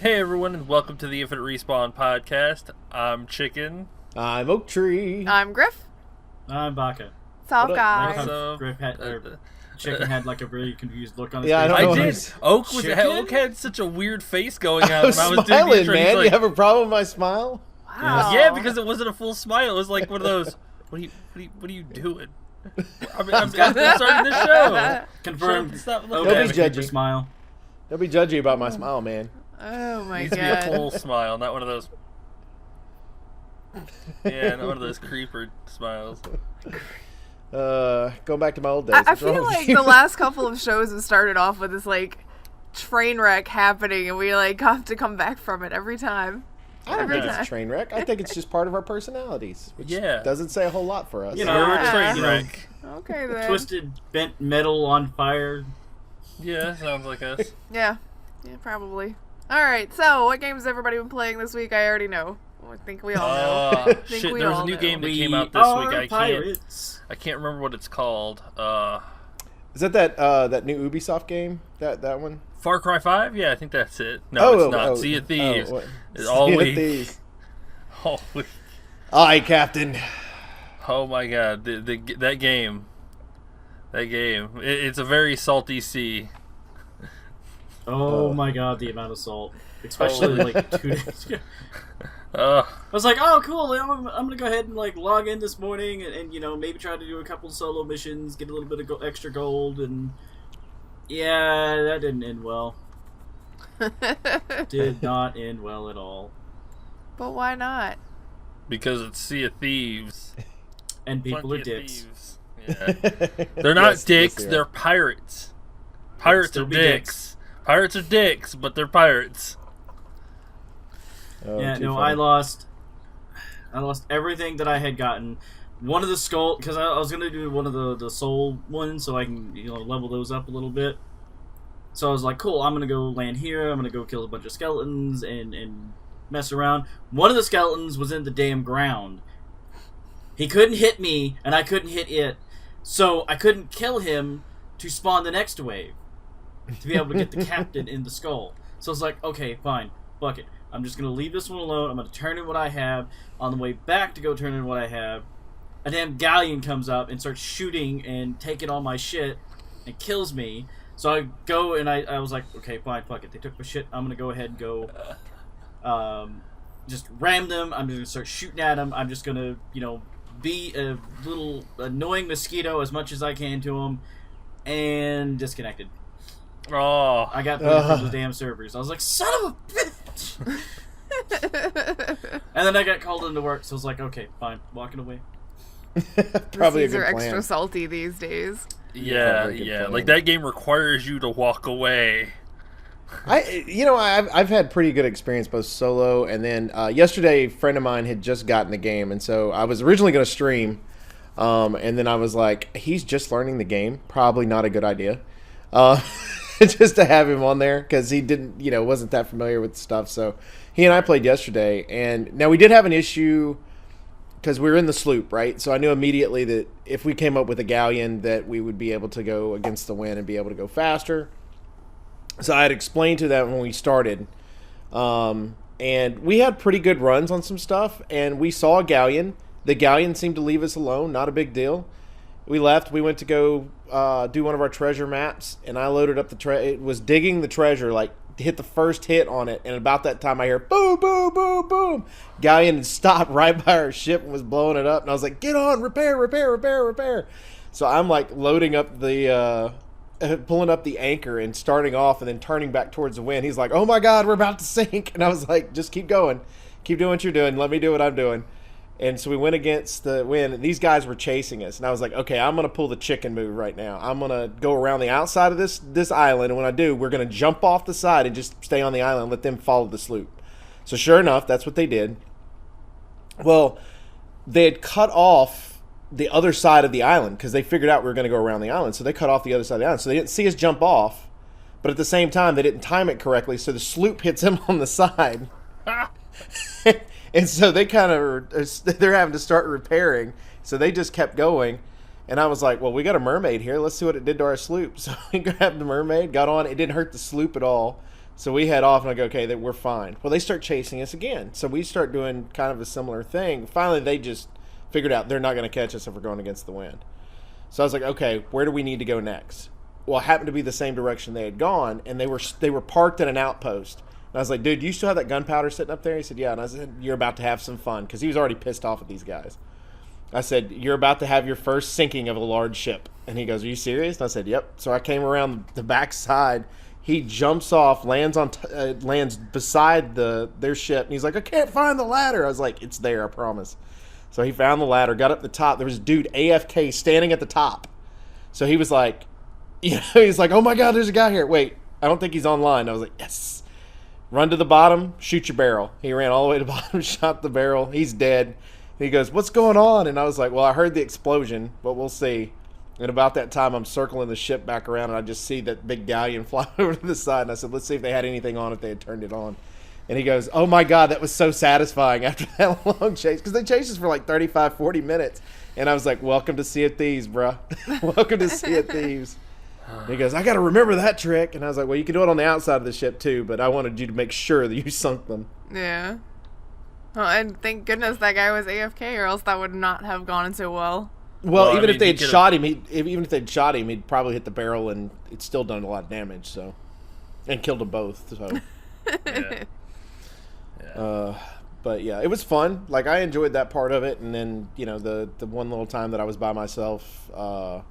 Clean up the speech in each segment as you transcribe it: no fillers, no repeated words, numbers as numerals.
Hey everyone, and welcome to the Infinite Respawn podcast. I'm Chicken. I'm Oak Tree. I'm Grif. I'm Baka. Sup, Like guys? how Grif had, Chicken had like a really confused look on his Yeah, face. I did. Oak had such a weird face going on. I was when I was smiling, doing the intro. man. Like, You have a problem with my smile? Wow. yeah, because it wasn't a full smile. It was like one of those. What are you doing? I'm starting the show. Confirmed. Stop Okay, looking at Nobody's me. judging. Smile. Don't be judgy about my smile, man. Oh It my needs to be a god. full smile, not one of those. Yeah, not one of those creeper smiles. Going back to my old days. I What's wrong feel with like you? the last couple of shows have started off with this like train wreck happening, and we like have to come back from it every time. I don't every think it's time. a train wreck. I think it's just part of our personalities, which Yeah. doesn't say a whole lot for us. You know, We're a Yeah. train you know, wreck. Okay then. Twisted, bent metal on fire. Yeah, sounds like us. Yeah, probably. All right. So, what games has everybody been playing this week? I already know. I think we all know. Think Shit, we there was a all new know. game that We came out this are week. pirates. I can't remember what it's called. Is that new Ubisoft game? That one? Far Cry 5? Yeah, I think that's it. No, it's not. Sea of Thieves. what? It's all Sea of week. Thieves. All week. Aye, Captain. Oh my god, that game. It's a very salty sea. Oh my god, the amount of salt. Especially like 2 days ago. Uh, I was like, oh cool, I'm gonna go ahead and like log in this morning and you know, maybe try to do a couple solo missions, get a little bit of extra gold, and yeah, that didn't end well. Did not end well at all. But why not? because it's Sea of Thieves. And people are Funky of dicks. Thieves. Yeah. They're not Yes, dicks, yes, they are. they're pirates. Pirates still are be dicks. Pirates are dicks, but they're pirates. Oh, Yeah, too no, funny. I lost everything that I had gotten. One of the skull, because I was gonna do one of the soul ones, so I can level those up a little bit. So I was like, cool, I'm gonna go land here. I'm gonna go kill a bunch of skeletons and mess around. One of the skeletons was in the damn ground. He couldn't hit me, and I couldn't hit it, so I couldn't kill him to spawn the next wave to be able to get the captain in the skull. So I was like, okay, fine, fuck it. I'm just going to leave this one alone. I'm going to turn in what I have. On the way back to go turn in what I have, a damn galleon comes up and starts shooting and taking all my shit and kills me. So I go and I was like, okay, fine, fuck it. They took my shit. I'm going to go ahead and go just ram them. I'm just going to start shooting at them. I'm just going to, be a little annoying mosquito as much as I can to them, and disconnected. Oh, I got booted from the damn servers. I was like, son of a bitch! And then I got called into work, so I was like, okay, fine, walking away. Probably a These are good extra plan. salty these days. yeah, Probably a good yeah. plan. Like that game requires you to walk away. I've had pretty good experience both solo and then yesterday a friend of mine had just gotten the game, and so I was originally going to stream, and then I was like, he's just learning the game, probably not a good idea, just to have him on there because he didn't, wasn't that familiar with the stuff. So he and I played yesterday, and now we did have an issue because we were in the sloop, right? So I knew immediately that if we came up with a galleon that we would be able to go against the wind and be able to go faster. So I had explained to them when we started, and we had pretty good runs on some stuff, and we saw a galleon. The galleon seemed to leave us alone, not a big deal. We left. We went to go do one of our treasure maps, and I loaded up it was digging the treasure, like hit the first hit on it, and about that time I hear boom, boom, boom, boom. Galleon had stopped right by our ship and was blowing it up, and I was like, get on, repair, repair, repair, repair. So I'm like loading up pulling up the anchor and starting off and then turning back towards the wind. He's like, oh my god, we're about to sink. And I was like, just keep going, keep doing what you're doing, let me do what I'm doing. And so we went against the wind, and these guys were chasing us, and I was like, okay, I'm gonna pull the chicken move right now. I'm gonna go around the outside of this island, and when I do, we're gonna jump off the side and just stay on the island and let them follow the sloop. So sure enough, that's what they did. Well, they had cut off the other side of the island because they figured out we were going to go around the island, so they cut off the other side of the island. So they didn't see us jump off, but at the same time they didn't time it correctly, so the sloop hits him on the side. And so they they're having to start repairing, so they just kept going. And I was like, well, we got a mermaid here, let's see what it did to our sloop. So we grabbed the mermaid, got on. It didn't hurt the sloop at all. So we head off, and I go, okay, we're fine. Well, they start chasing us again. So we start doing kind of a similar thing. Finally, they just figured out they're not going to catch us if we're going against the wind. So I was like, okay, where do we need to go next? Well, it happened to be the same direction they had gone, and they were parked at an outpost. And I was like, dude, you still have that gunpowder sitting up there? He said, yeah. And I said, you're about to have some fun, because he was already pissed off at these guys. I said, you're about to have your first sinking of a large ship. And he goes, are you serious? And I said, yep. So I came around the back side. He jumps off, lands beside their ship, and he's like, I can't find the ladder. I was like, it's there, I promise. So he found the ladder, got up the top. There was a dude, AFK, standing at the top. So he was like, he's like, oh my God, there's a guy here. Wait, I don't think he's online. I was like, yes. Run to the bottom, shoot your barrel. He ran all the way to the bottom, shot the barrel. He's dead. He goes, what's going on? And I was like, well, I heard the explosion, but we'll see. And about that time, I'm circling the ship back around, and I just see that big galleon fly over to the side. And I said, let's see if they had anything on, if they had turned it on. And he goes, oh my God, that was so satisfying after that long chase. Because they chased us for like 35, 40 minutes. And I was like, welcome to Sea of Thieves, bruh. Welcome to Sea of Thieves. And he goes, I got to remember that trick. And I was like, well, you can do it on the outside of the ship too, but I wanted you to make sure that you sunk them. Yeah. Well, and thank goodness that guy was AFK, or else that would not have gone so well. Well, even if they'd shot him, he'd probably hit the barrel, and it's still done a lot of damage. So, and killed them both. So, but yeah, it was fun. Like, I enjoyed that part of it. And then, the one little time that I was by myself, I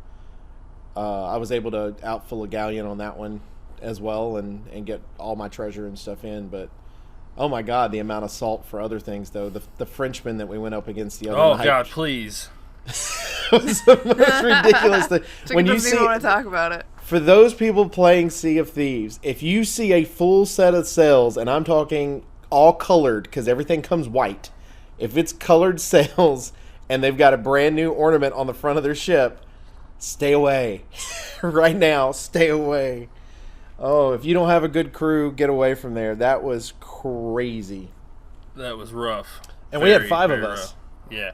was able to outfill a galleon on that one as well, and get all my treasure and stuff in. But oh my God, the amount of salt for other things though. The Frenchman that we went up against the other night. Oh God, please. It was the most ridiculous thing. When you want to talk about it. For those people playing Sea of Thieves, if you see a full set of sails, and I'm talking all colored because everything comes white, if it's colored sails and they've got a brand new ornament on the front of their ship, stay away. Right now, stay away. Oh, if you don't have a good crew, get away from there. That was crazy. That was rough. And we had 5 of us. Rough.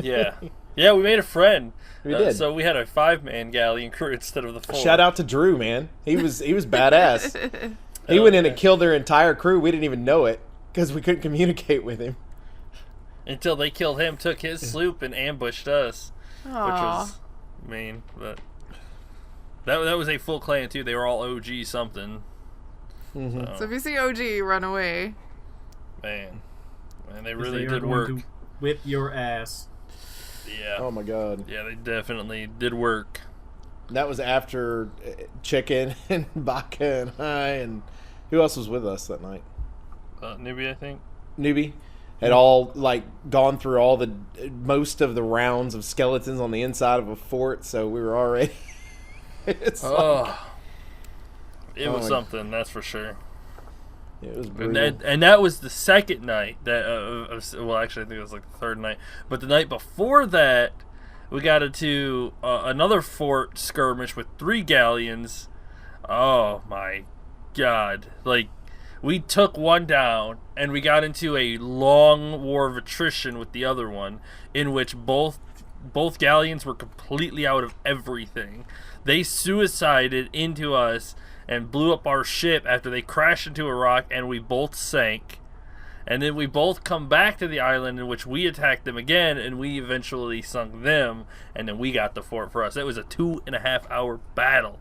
Yeah. Yeah, we made a friend. We did. So we had a 5-man galleon crew instead of the 4. Shout out to Drew, man. He was badass. He went in and killed their entire crew. We didn't even know it because we couldn't communicate with him. Until they killed him, took his sloop, and ambushed us. Aww. Which was mean. But that was a full clan, too. They were all OG something. Mm-hmm. So if you see OG, run away. Man, they really did work. Whip your ass. Yeah. Oh my God. Yeah, they definitely did work. That was after Chicken and Baka and I, and who else was with us that night? Newbie, I think. Newbie had all gone through most of the rounds of skeletons on the inside of a fort, so we were already. It was something, that's for sure. Yeah, it was brutal. And that was the second night that well, actually I think it was the third night, but the night before that we got into another fort skirmish with 3 galleons. Oh my God, we took one down and we got into a long war of attrition with the other one, in which both galleons were completely out of everything. They suicided into us and blew up our ship after they crashed into a rock, and we both sank. And then we both come back to the island in which we attacked them again, and we eventually sunk them, and then we got the fort for us. It was a 2.5-hour battle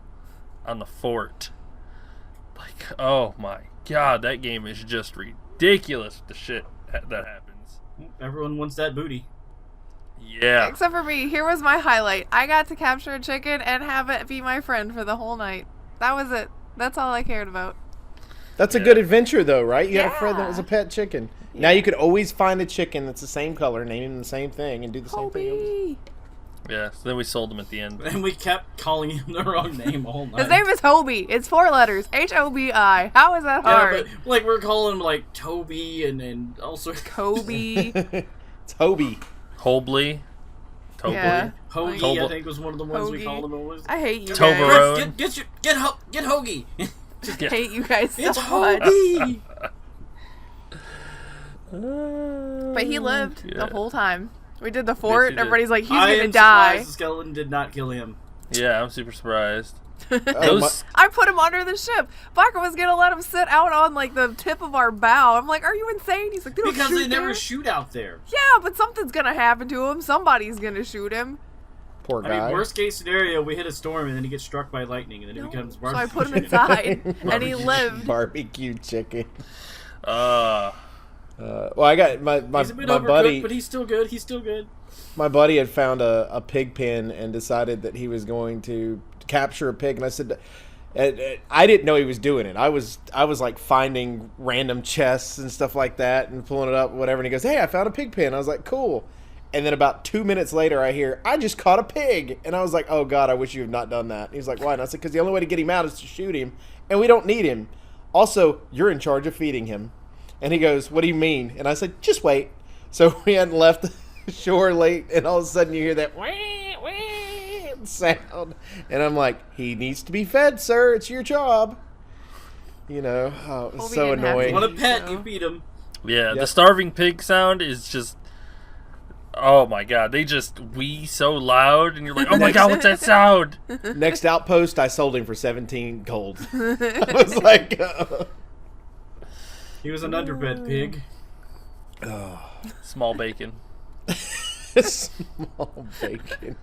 on the fort. Oh my God, that game is just ridiculous, the shit that happens. Everyone wants that booty. Yeah. Except for me. Here was my highlight. I got to capture a chicken and have it be my friend for the whole night. That was it. That's all I cared about. That's a good adventure, though, right? You had a friend that was a pet chicken. Yeah. Now you could always find a chicken that's the same color, name him the same thing, and do the same thing. Yeah, so then we sold him at the end. And we kept calling him the wrong name all night. His name is Hobie. It's 4 letters. H-O-B-I. How is that hard? Yeah, but we're calling him Toby and all sorts. Kobe. It's Hobie. Hobley. Tobley. Yeah. Hoagie, I think, was one of the ones we called him. I hate you Toblerone. guys. Get Hoagie. I hate you guys so It's much. Hoagie. But he lived the whole time. We did the fort. Yes, Everybody's like, he's I gonna am die. surprised the skeleton did not kill him. Yeah, I'm super surprised. Those I put him under the ship. Baka was gonna let him sit out on like the tip of our bow. I'm like, are you insane? He's like, they don't Because shoot they never there. shoot out there. Yeah, but something's gonna happen to him. Somebody's gonna shoot him. Poor guy. I mean, worst case senorio, we hit a storm and then he gets struck by lightning and then No. it becomes So barbecue. I put him inside, and he lived. Barbecue chicken. uh Well, I got my He's a bit my overcooked, buddy. but he's still good. He's still good. My buddy had found a pig pen and decided that he was going to capture a pig, and I said, I didn't know he was doing it. I was like finding random chests and stuff like that and pulling it up, whatever. And he goes, "Hey, I found a pig pen." I was like, "Cool." And then about 2 minutes later, I hear, "I just caught a pig," and I was like, "Oh God, I wish you had not done that." And he's like, "Why?" And I said, "Because the only way to get him out is to shoot him, and we don't need him. Also, you're in charge of feeding him." And he goes, "What do you mean?" And I said, "Just wait." So we hadn't left the shore late, and all of a sudden you hear that wah, wah sound. And I'm like, "He needs to be fed, sir. It's your job." You know, it was Well, we so didn't have annoying. You want a pet, So- you feed him. yeah, the Yep. starving pig sound is just oh my god, they just wee so loud and you're like, "Oh my god, what's that sound?" Next outpost, I sold him for 17 gold. I was like, He was an underfed pig. Small bacon. small bacon.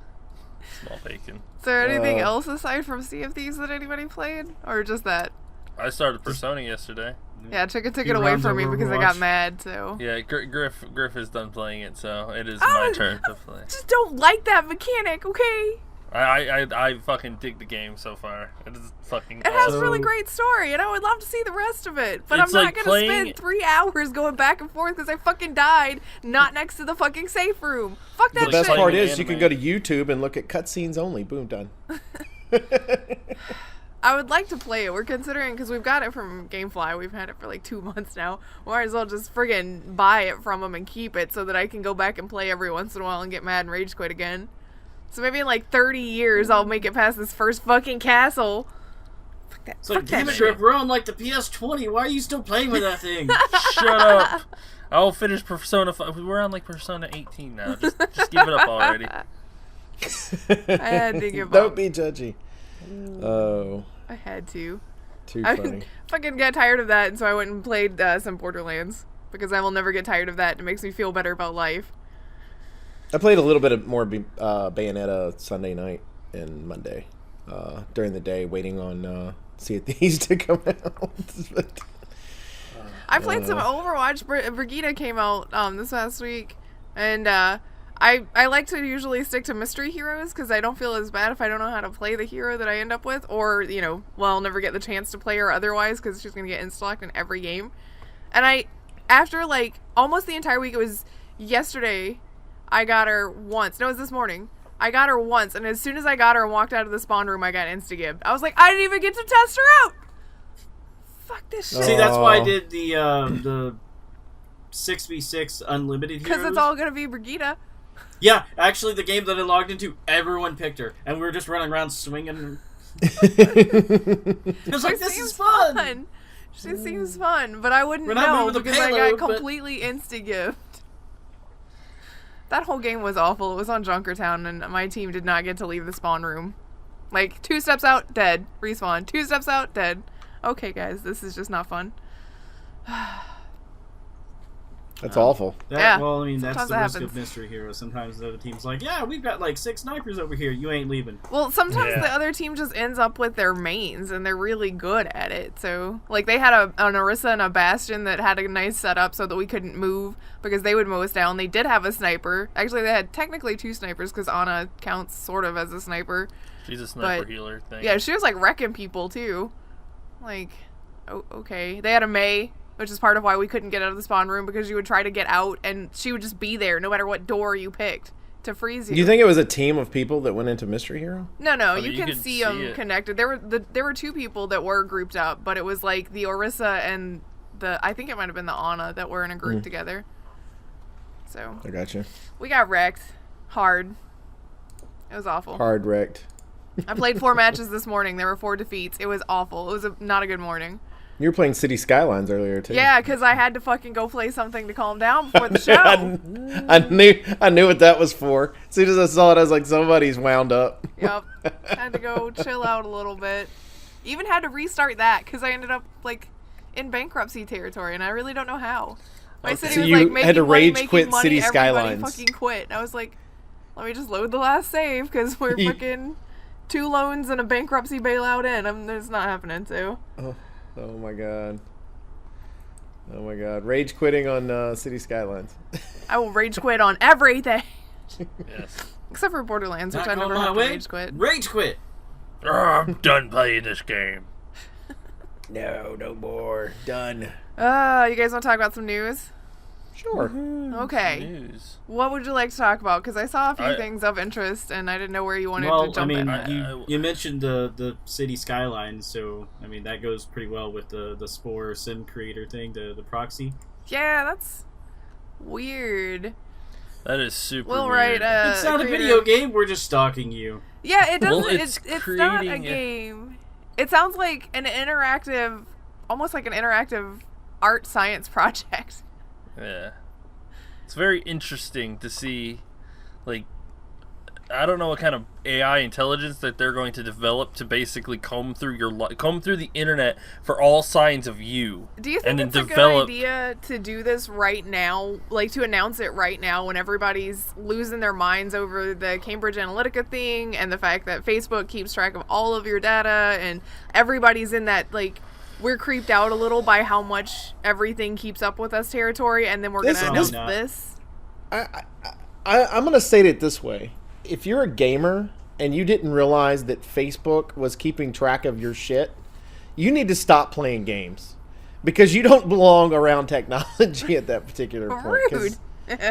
Small bacon. Is there anything Uh, else aside from Sea of Thieves that anybody played, or just that? I started Persona yesterday. Yeah, took He it away runs from me because I got Overwatch. mad. So Yeah, Grif is done playing it, so it is Oh, my turn to play. just don't like that mechanic, okay? I fucking dig the game so far. It is fucking It has awesome. really great story, and I would love to see the rest of it. But It's I'm not like gonna playing- spend 3 hours going back and forth because I fucking died not next to the fucking safe room. Fuck that The best shit. part Playing is you can anime. go to YouTube and look at cutscenes only. Boom, done. I would like to play it. We're considering, because we've got it from Gamefly. We've had it for like 2 months now. Might as well just friggin' buy it from them and keep it so that I can go back and play every once in a while and get mad and rage quit again. So maybe in like 30 years I'll make it past this first fucking castle. Fuck that, It's like, fuck damn that it, shit. Grif, we're on like the PS20. Why are you still playing with that thing? Shut up. I'll finish Persona 5. We're on like Persona 18 now. Just give it up already. I had to give Don't up. be judgy. Oh, I had to. too I funny. fucking got tired of that, and so I went and played some Borderlands. Because I will never get tired of that. It makes me feel better about life. I played a little bit of more Bayonetta Sunday night and Monday during the day, waiting on Sea of Thieves to come out. But, I played some Overwatch. Brigitte came out this last week, and I like to usually stick to mystery heroes because I don't feel as bad if I don't know how to play the hero that I end up with, or I'll never get the chance to play her otherwise because she's gonna get insta-locked in every game. And after like almost the entire week, it was yesterday, I got her once. No, it was this morning. I got her once, and as soon as I got her and walked out of the spawn room, I got insta-gibbed. I was like, I didn't even get to test her out. Fuck this shit. See, that's why I Oh. did the 6v6 unlimited heroes. Because it's all gonna be Brigitte. Yeah, actually, the game that I logged into, everyone picked her, and we were just running around swinging. It was like, this is fun. She seems fun, but I wouldn't We're not know moving the because I payload, got but- completely insta-gift. That whole game was awful. It was on Junkertown, and my team did not get to leave the spawn room. Like, 2 steps out, dead. Respawn. 2 steps out, dead. Okay, guys, this is just not fun. that's awful. Yeah, Well, I mean, that's sometimes the that risk happens. of mystery heroes. Sometimes the other team's like, yeah, we've got like 6 snipers over here. You ain't leaving. Well, sometimes Yeah. the other team just ends up with their mains, and they're really good at it. So, like, they had an Orisa and a Bastion that had a nice setup so that we couldn't move because they would mow us down. They did have a sniper. Actually, they had technically 2 snipers because Ana counts sort of as a sniper. She's a sniper But- healer thing. Yeah, she was, like, wrecking people, too. Like, okay. They had a Mei, which is part of why we couldn't get out of the spawn room because you would try to get out, and she would just be there no matter what door you picked to freeze you. Do you think it was a team of people that went into Mystery Hero? No, Oh, you you can can see see them it. connected. There were 2 people that were grouped up, but it was like the Orisa and I think it might have been the Ana that were in a group together. So I got you. we got wrecked hard. It was awful. Hard wrecked. I played 4 matches this morning. There were 4 defeats. It was awful. It was not a good morning. You were playing City Skylines earlier too. Yeah, because I had to fucking go play something to calm down before the show. I knew what that was for. As soon as I saw it, I was like, somebody's wound up. Yep. Had to go chill out a little bit. Even had to restart that because I ended up like in bankruptcy territory, and I really don't know how. My city So was you like making had to money, rage making quit money, City everybody Skylines. fucking quit. And I was like, let me just load the last save because we're fucking 2 loans and a bankruptcy bailout in. It's not happening too. Oh my god. Oh my god. Rage quitting on City Skylines. I will rage quit on everything. Yes. Except for Borderlands, which Not I going never my have to way. rage quit. Rage quit. I'm done playing this game. No more. Done. You guys want to talk about some news? Sure. Okay. News. What would you like to talk about? Because I saw a few I- things of interest, and I didn't know where you wanted Well, to jump I mean, in. you mentioned the city skyline, so I mean that goes pretty well with the Spore sim creator thing, the Proxi. Yeah, that's weird. That is super Well, weird. right, It's not a creator- video game. We're just stalking you. Yeah, it doesn't. Well, it's not a creating game. It sounds like an interactive, almost like an interactive art science project. Yeah. It's very interesting to see, like, I don't know what kind of AI intelligence that they're going to develop to basically comb through the internet for all signs of you. Do you And think then it's a develop- good idea to do this right now, like to announce it right now when everybody's losing their minds over the Cambridge Analytica thing and the fact that Facebook keeps track of all of your data and everybody's in that, like, we're creeped out a little by how much everything keeps up with us territory, and then we're going to announce Probably not. this? I'm going to state it this way. If you're a gamer and you didn't realize that Facebook was keeping track of your shit, you need to stop playing games. Because you don't belong around technology at that particular point. 'Cause- Rude.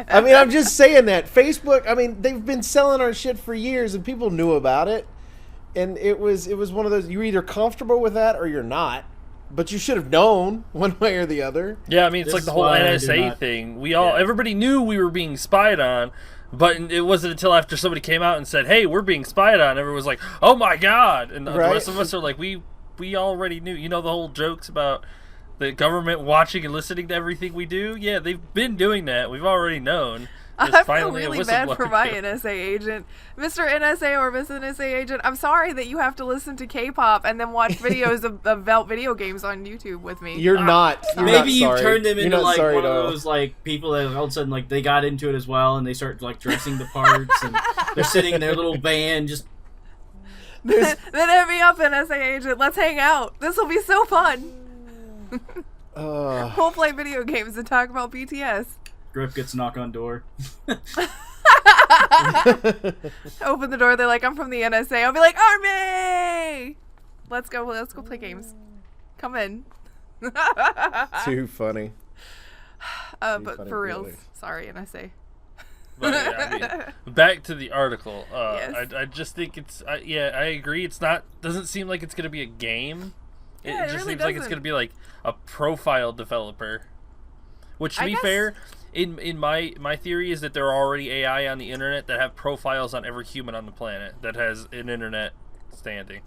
I mean, I'm just saying that. Facebook, I mean, they've been selling our shit for years and people knew about it. And it was one of those, you're either comfortable with that or you're not. But you should have known one way or the other. Yeah, I mean, it's This like the is whole why I do NSA not- thing. Yeah. Everybody knew we were being spied on, but it wasn't until after somebody came out and said, "Hey, we're being spied on." Everyone was like, "Oh my god!" And the Right. rest of us are like, "We already knew." You know the whole jokes about the government watching and listening to everything we do. Yeah, they've been doing that. We've already known. Just I feel finally a really bad for whistleblower my came. NSA agent. Mr. NSA or Miss NSA agent, I'm sorry that you have to listen to K-pop and then watch videos about video games on YouTube with me. You're not. You're Maybe not you've sorry. turned them You're into not like sorry one at of all. those like people that all of a sudden like they got into it as well and they start like dressing the parts and they're sitting in their little van just Then hit me up, NSA agent. Let's hang out. This will be so fun. We'll play video games and talk about BTS. Grif gets a knock on door. Open the door. They're like, "I'm from the NSA." I'll be like, "Army! Let's go play games. Come in." Too funny. But funny, for real, really. sorry, NSA. But, yeah, I mean, back to the article. Yes. I just think it's. I agree. It's not. Doesn't seem like it's going to be a game. Yeah, it just really seems like it's doesn't. going to be like a profile developer. Which, to I be guess- fair, in my theory is that there are already AI on the internet that have profiles on every human on the planet that has an internet standing.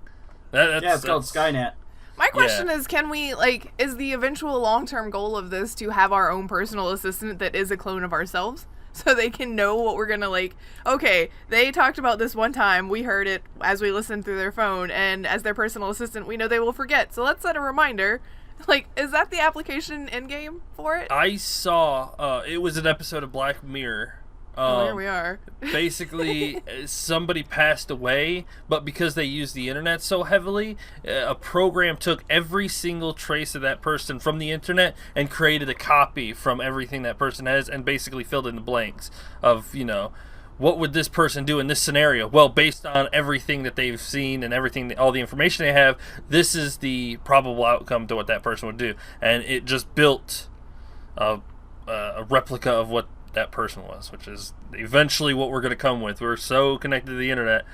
That's, Yeah, it's called Skynet. My question is, can we, like, is the eventual long-term goal of this to have our own personal assistant that is a clone of ourselves? So they can know what we're gonna, like, okay, they talked about this one time, we heard it as we listened through their phone, and as their personal assistant, we know they will forget. So let's set a reminder. Like, is that the application in-game for it? I saw, it was an episode of Black Mirror. Here we are. Basically, somebody passed away, but because they used the internet so heavily, a program took every single trace of that person from the internet and created a copy from everything that person has and basically filled in the blanks of, what would this person do in this scenario? Well, based on everything that they've seen and everything, all the information they have, this is the probable outcome to what that person would do. And it just built a replica of what that person was, which is eventually what we're going to come with. We're so connected to the internet,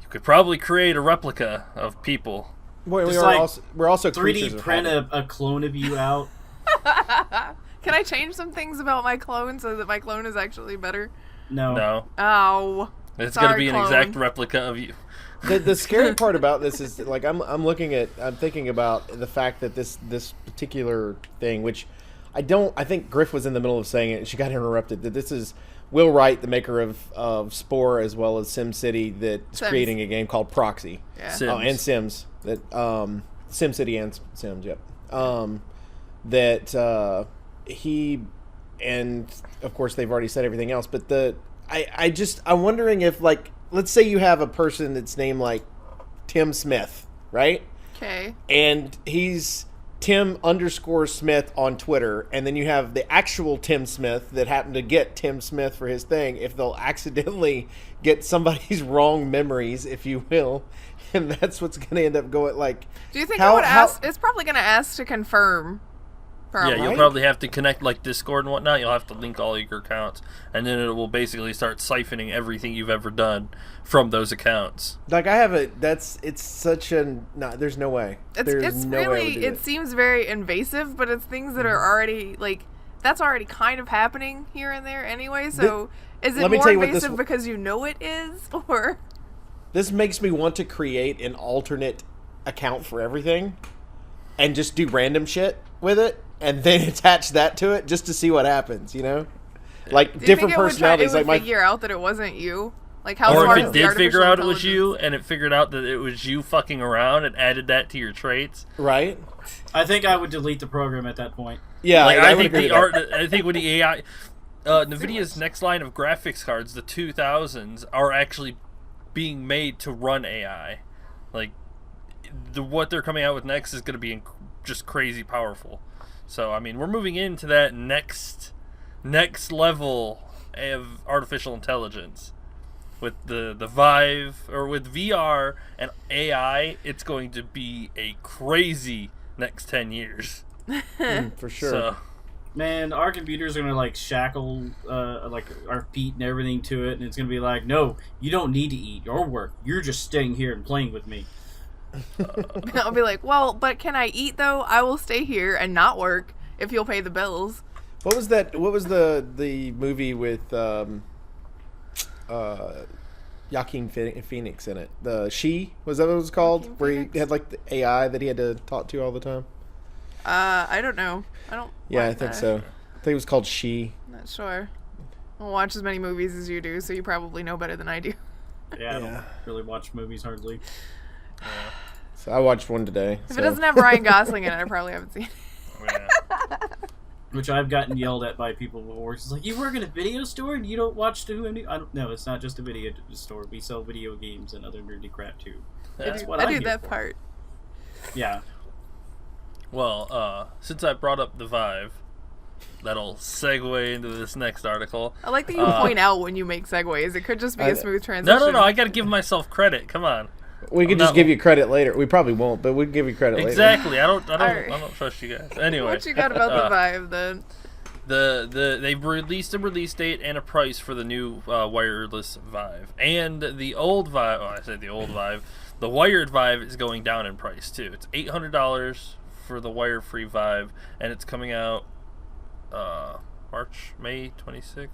you could probably create a replica of people. Well, Just like we're also 3D creatures of print habit. a clone of you out. Can I change some things about my clone so that my clone is actually better? No. No. Oh. It's going to be an clone. exact replica of you. The scary part about this is like I'm thinking about the fact that this particular thing, which I think Grif was in the middle of saying it, she got interrupted, that this is Will Wright, the maker of Spore as well as SimCity, that's Sims. creating a game called Proxy. Yeah. Sims. And Sims, that SimCity and Sims, yep. That he, and of course they've already said everything else, but I'm wondering if, like, let's say you have a person that's named like Tim Smith, right? Okay. And he's Tim_Smith on Twitter, and then you have the actual Tim Smith that happened to get Tim Smith for his thing. If they'll accidentally get somebody's wrong memories, if you will, and that's what's going to end up going, like. Do you think it would ask? It's probably going to ask to confirm. Probably. Yeah, you'll probably have to connect like Discord and whatnot. You'll have to link all your accounts, and then it will basically start siphoning everything you've ever done from those accounts. Like I have it's such a no. There's no way. It's no really. way I would do It that. seems very invasive, but it's things that are already like that's already kind of happening here and there anyway. So is it let me more tell you what this- invasive because you know it is, or? This makes me want to create an alternate account for everything, and just do random shit with it, and then attach that to it just to see what happens. You know, like Do you different think personalities. It would like figure out that it wasn't you. Like how Or smart if is it the did figure artificial out it was intelligence? you, and it figured out that it was you fucking around and added that to your traits. right? I think I would delete the program at that point. Yeah, Like I I would think agree the with that. art. I think when the AI, Nvidia's next line of graphics cards, the 2000s, are actually being made to run AI. Like what they're coming out with next is going to be just crazy powerful. So I mean, we're moving into that next level of artificial intelligence with the Vive, or with VR and AI. It's going to be a crazy next 10 years. For sure. So. Man, our computers are gonna like shackle like our feet and everything to it, and it's gonna be like, no, you don't need to eat or work. You're just staying here and playing with me. I'll be like, well, but can I eat though? I will stay here and not work if you'll pay the bills. What was that? What was the movie with Joaquin Phoenix in it? The She, was that what it was called? Joaquin Where Phoenix? he had like the AI that he had to talk to all the time. I don't know. I don't. Yeah, watch I think that. so. I think it was called She. Not sure. I don't watch as many movies as you do, so you probably know better than I do. Yeah, I Yeah. don't really watch movies hardly. So I watched one today. If it doesn't have Ryan Gosling in it, I probably haven't seen it. Yeah. Which I've gotten yelled at by people before. It's like, you work at a video store and you don't watch the I don't know. It's not just a video store. We sell video games and other nerdy crap too. That's what I I'm do here that for. part. Yeah. Well, since I brought up the Vive, that'll segue into this next article. I like that you point out when you make segues. It could just be a smooth transition. No, I gotta give myself credit. Come on. We could I'm just not- give you credit later. We probably won't, but we'll give you credit later. Exactly. I don't Alright. trust you guys. Anyway. What you got about the Vive then? They've released a release date and a price for the new wireless Vive, and the old Vive. Oh, I said the old Vive. The wired Vive is going down in price too. It's $800 for the wire-free Vive, and it's coming out May 26th.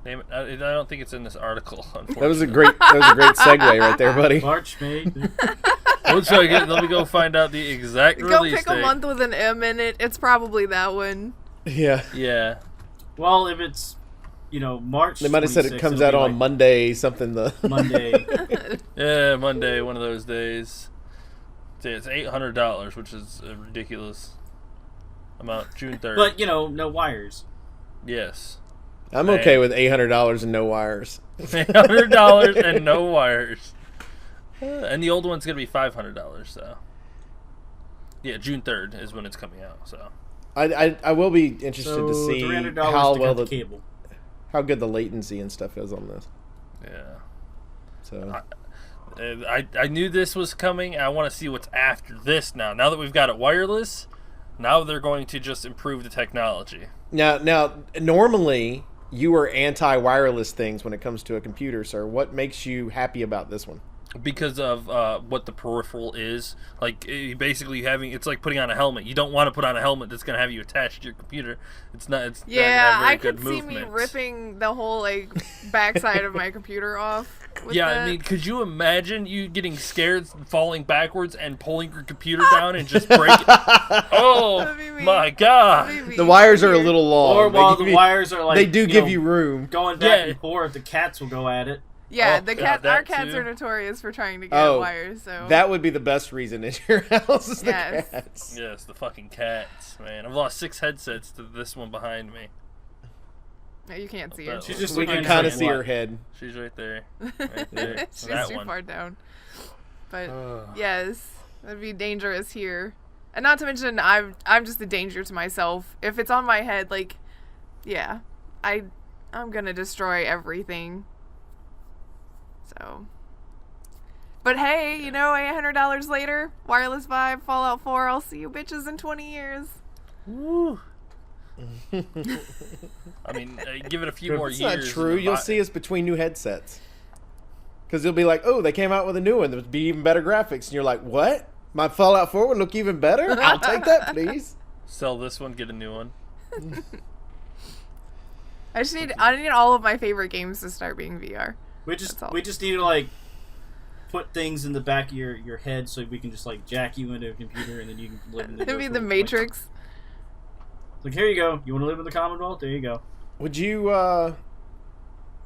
Damn it! I don't think it's in this article. That was a great segue right there, buddy. March, May. Let me go find out the exact Go release pick date. a month with an M in it. It's probably that one. Yeah. Yeah. Well, if it's, March. They might have said it 26th, comes it'll out be on like Monday, something. Monday. Yeah, Monday, one of those days. It's $800, which is a ridiculous amount. June 3rd. But, no wires. Yes. I'm okay with $800 and no wires. $800 and no wires. And the old one's going to be $500, so. Yeah, June 3rd is when it's coming out, so. I will be interested So to see $300 how to well cut the cable. how good the latency and stuff is on this. Yeah. So I knew this was coming. I want to see what's after this now. Now that we've got it wireless, now they're going to just improve the technology. now normally you are anti-wireless things when it comes to a computer, sir. What makes you happy about this one? because of what the peripheral is. Like basically it's like putting on a helmet. You don't want to put on a helmet that's going to have you attached to your computer. It's not gonna have very I good could see movements. me ripping the whole like backside of my computer off. With Yeah, that. I mean, could you imagine you getting scared, falling backwards, and pulling your computer down and just break it? Oh That'd be me. my god! That'd be me. The wires are a little long. Or while They the give wires are like they do give you room. going back Yeah. and forth, the cats will go at it. Yeah, Oh, the God, cat. that Our cats too. are notorious for trying to get Oh, wires. So That would be the best reason in your house is the Yes. cats. Yes, the fucking cats, man. I've lost 6 headsets to this one behind me. No, you can't see her. She's just We looking can at kind of like, see what? her head. She's right there. Right there. She's That too one. far down. But Ugh. yes, that'd be dangerous here. And not to mention, I'm just a danger to myself. If it's on my head, like, yeah, I'm gonna destroy everything. So, but hey, you know, $800 later, wireless Vive, Fallout 4. I'll see you bitches in 20 years. Woo. I mean, give it a few more It's years. not true. You'll see us between new headsets. Because you'll be like, oh, they came out with a new one. There'll be even better graphics. And you're like, what? My Fallout 4 would look even better? I'll take that, please. Sell this one, get a new one. I need all of my favorite games to start being VR. We just need to like put things in the back of your head so we can just like jack you into a computer and then you can live in the It'd be the Matrix. Like here you go. You want to live in the Commonwealth? There you go. Would you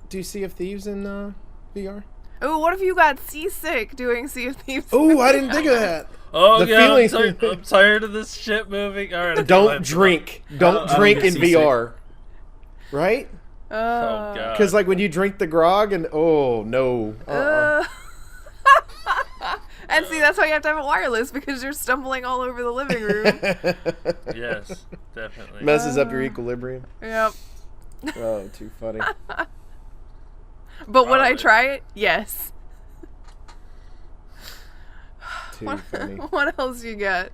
do Sea of Thieves in VR? Oh, what if you got seasick doing Sea of Thieves? Oh, I didn't think of that. Oh, The yeah, feeling- I'm tired of this shit moving. All right, Don't drink. Don't I don't drink get in seasick. VR. Right? Oh, God. Because like when you drink the grog and oh no. And see, that's why you have to have it wireless, because you're stumbling all over the living room. Yes, definitely. Messes up your equilibrium. Yep. Oh, too funny. But would I Probably. try it? Yes. Too funny. What else you got?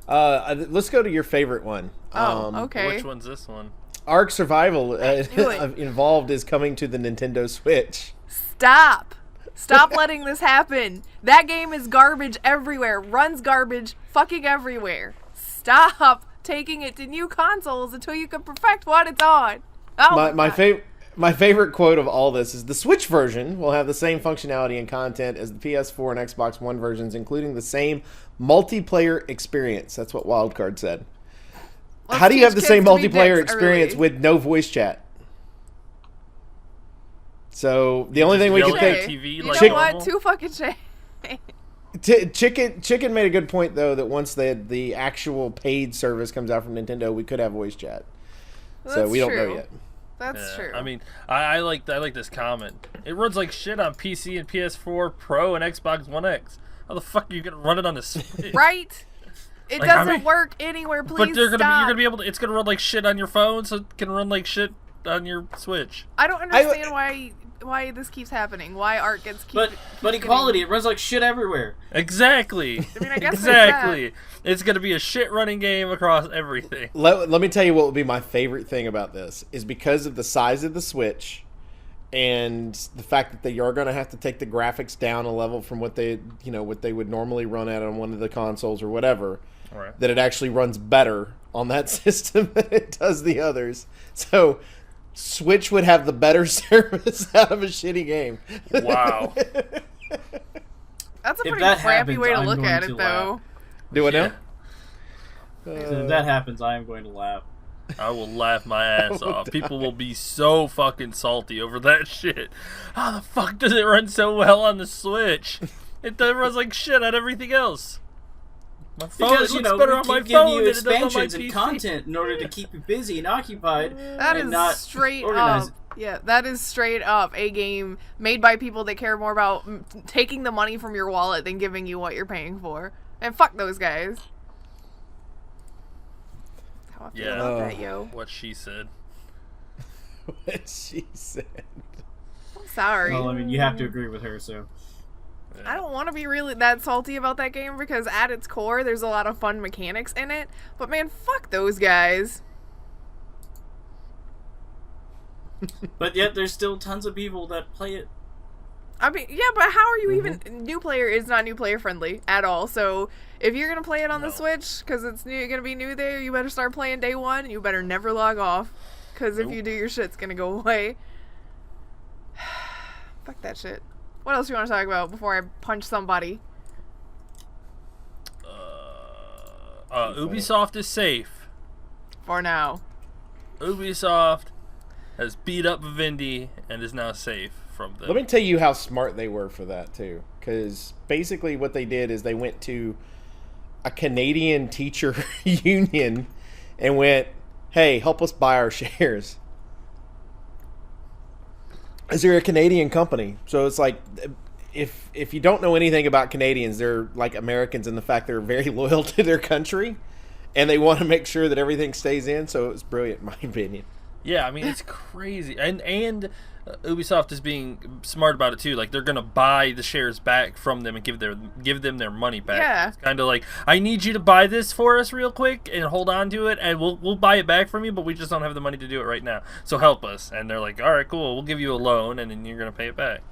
Let's go to your favorite one. Oh, okay. Which one's this one? Ark Survival knew it. involved is coming to the Nintendo Switch. Stop. Stop letting this happen. That game is garbage everywhere. Runs garbage fucking everywhere. Stop taking it to new consoles until you can perfect what it's on. Oh My favorite quote of all this is the Switch version will have the same functionality and content as the PS4 and Xbox One versions, including the same multiplayer experience. That's what Wildcard said. Let's How do you teach have the kids same to be multiplayer dicks experience early. with no voice chat? So the only thing we yell can at think. the TV You like know normal? what? Too fucking shame. Chicken made a good point though that once the actual paid service comes out from Nintendo, we could have voice chat. So That's we don't know true. yet. That's Yeah, true. I mean, I like this comment. It runs like shit on PC and PS4 Pro and Xbox One X. How the fuck are you gonna run it on the Switch? right? It Like, I doesn't mean- work anywhere. Please But you're stop. gonna be able to. It's gonna run like shit on your phone, so it can run like shit on your Switch. I don't understand why this keeps happening. Why art gets But equality, it runs like shit everywhere. Exactly. I mean, I guess there's exactly. It's gonna be a shit running game across everything. Let me tell you what would be my favorite thing about this is because of the size of the Switch and the fact that they are going to have to take the graphics down a level from what they would normally run at on one of the consoles or whatever. Right. That it actually runs better on that system than it does the others. So Switch would have the better service out of a shitty game. Wow. That's a If pretty that crappy happens, way to I'm look going at to it, though. Do it Yeah. now? So if that happens, I am going to laugh. I will laugh my ass off. People will be so fucking salty over that shit. How the fuck does it run so well on the Switch? It runs like shit on everything else. My phone Because, looks better on we my keep giving phone you than it does on my expansions and PC. content in order to keep you busy and occupied. That and is not straight organize up. Yeah, that is straight up a game made by people that care more about taking the money from your wallet than giving you what you're paying for. And fuck those guys. That's how I feel Yeah. about that, yo. What she said. What she said. I'm sorry. Well, I mean, you have to agree with her, so. I don't want to be really that salty about that game because at its core, there's a lot of fun mechanics in it. But man, fuck those guys. But yet, there's still tons of people that play it. I mean, yeah, but how are you even... New player is not new player friendly at all. So if you're going to play it on the Switch, because it's going to be new there, you better start playing day one, and you better never log off. Because if you do, your shit's going to go away. Fuck that shit. What else do you want to talk about before I punch somebody? Ubisoft is safe. For now. Ubisoft has beat up Vivendi and is now safe from them. Let me tell you how smart they were for that, too. Because basically what they did is they went to a Canadian teacher union and went, hey, help us buy our shares. Because they're a Canadian company. So it's like, if you don't know anything about Canadians, they're like Americans in the fact they're very loyal to their country. And they want to make sure that everything stays in. So it's brilliant, in my opinion. Yeah, I mean, it's crazy. And Ubisoft is being smart about it, too. Like, they're going to buy the shares back from them and give them their money back. Yeah. It's kind of like, I need you to buy this for us real quick and hold on to it, and we'll buy it back from you, but we just don't have the money to do it right now. So help us. And they're like, all right, cool, we'll give you a loan, and then you're going to pay it back.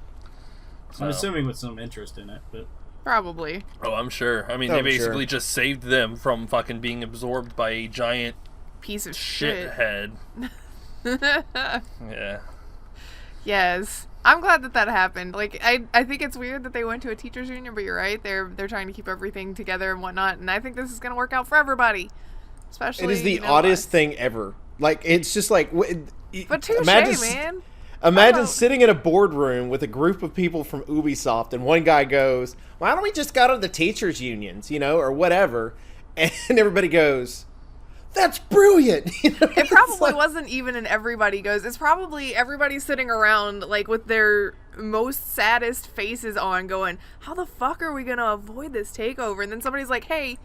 So. I'm assuming with some interest in it, but... Probably. Oh, I'm sure. I mean, they basically just saved them from fucking being absorbed by a giant... piece of shit. Shithead. Yeah. Yes. I'm glad that happened. Like, I think it's weird that they went to a teachers union, but you're right. They're trying to keep everything together and whatnot, and I think this is going to work out for everybody. Especially, it is the oddest thing ever. Like, it's just like... But touche, man. Imagine sitting in a boardroom with a group of people from Ubisoft, and one guy goes, why don't we just go to the teachers unions, or whatever, and everybody goes... That's brilliant. It probably wasn't even an everybody goes. It's probably everybody sitting around like with their most saddest faces on going, how the fuck are we going to avoid this takeover? And then somebody's like, hey,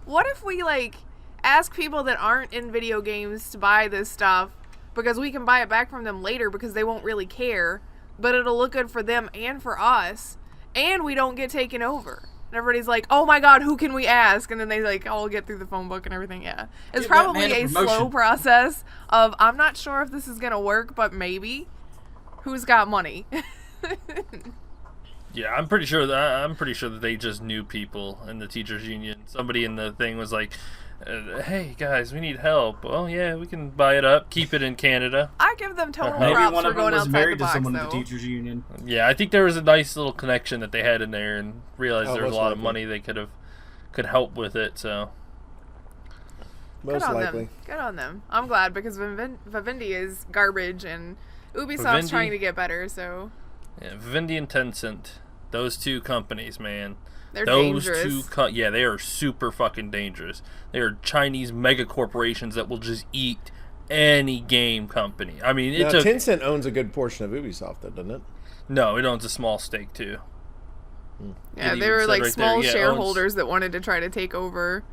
what if we like ask people that aren't in video games to buy this stuff because we can buy it back from them later because they won't really care, but it'll look good for them and for us, and we don't get taken over. And everybody's like, oh my god, who can we ask? And then they like all get through the phone book and everything. Yeah. It's probably a slow process of, I'm not sure if this is going to work, but maybe. Who's got money? Yeah, I'm pretty sure that they just knew people in the teachers union. Somebody in the thing was like, hey guys, we need help. Well, yeah, we can buy it up, keep it in Canada. I give them total Maybe props one for of them going was outside married the box, to someone though. in the teachers union. Yeah, I think there was a nice little connection that they had in there, and realized there was a lot of likely. money they could help with it. So Most likely. Good on them. I'm glad because Vivendi is garbage and Ubisoft's Vivendi? trying to get better. So yeah, Vivendi and Tencent, those two companies, man. they're Those dangerous. yeah, they are super fucking dangerous. They are Chinese mega corporations that will just eat any game company. I mean, Now, Tencent owns a good portion of Ubisoft, though, doesn't it? No, it owns a small stake too. Yeah, It they even were said like right small there, yeah, shareholders that wanted to try to take over,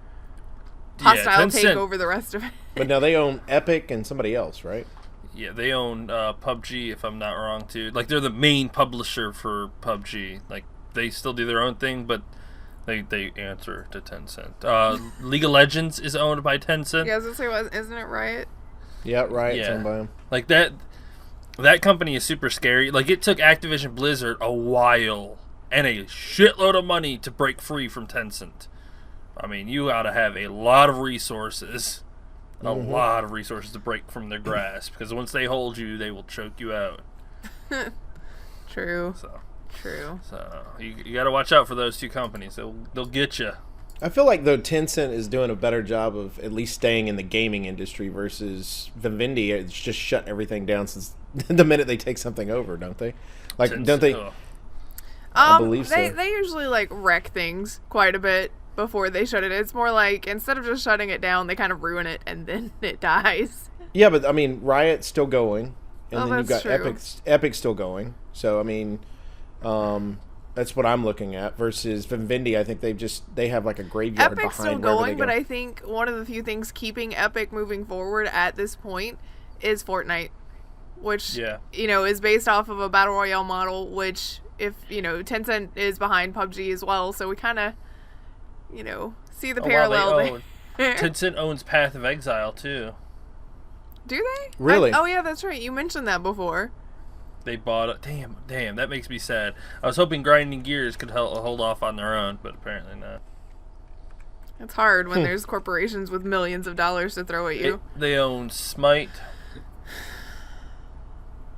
Yeah, hostile take Tencent- over the rest of it. But now they own Epic and somebody else, right? Yeah, they own PUBG, if I'm not wrong, too. Like, they're the main publisher for PUBG. Like, they still do their own thing, but they answer to Tencent. League of Legends is owned by Tencent. Yeah, I was gonna say, isn't it Riot? Yeah, right. Yeah. It's owned by them. Like, that company is super scary. Like, it took Activision Blizzard a while and a shitload of money to break free from Tencent. I mean, you gotta have a lot of resources. A lot of resources to break from their grasp, because once they hold you, they will choke you out. True. So you got to watch out for those two companies. They'll get you. I feel like, though, Tencent is doing a better job of at least staying in the gaming industry versus Vivendi. It's just shut everything down since the minute they take something over, don't they? Like, Tencent, don't they? ugh. I believe so. They usually like wreck things quite a bit before they shut it. It's more like instead of just shutting it down, they kind of ruin it and then it dies. Yeah, but I mean, Riot's still going, and Oh, then you've that's got true. Epic's still going. So I mean, that's what I'm looking at. Versus Vivendi, I think they have like a graveyard Epic's behind still wherever going, they go. but I think one of the few things keeping Epic moving forward at this point is Fortnite, which Yeah. is based off of a battle royale model. Which, if Tencent is behind PUBG as well, so we kind of see the parallel there. Tencent owns Path of Exile too. Do they? Really? Oh yeah, that's right. You mentioned that before. they bought it. Damn, that makes me sad. I was hoping Grinding Gears could hold off on their own, but apparently not. It's hard when there's corporations with millions of dollars to throw at you. They own Smite,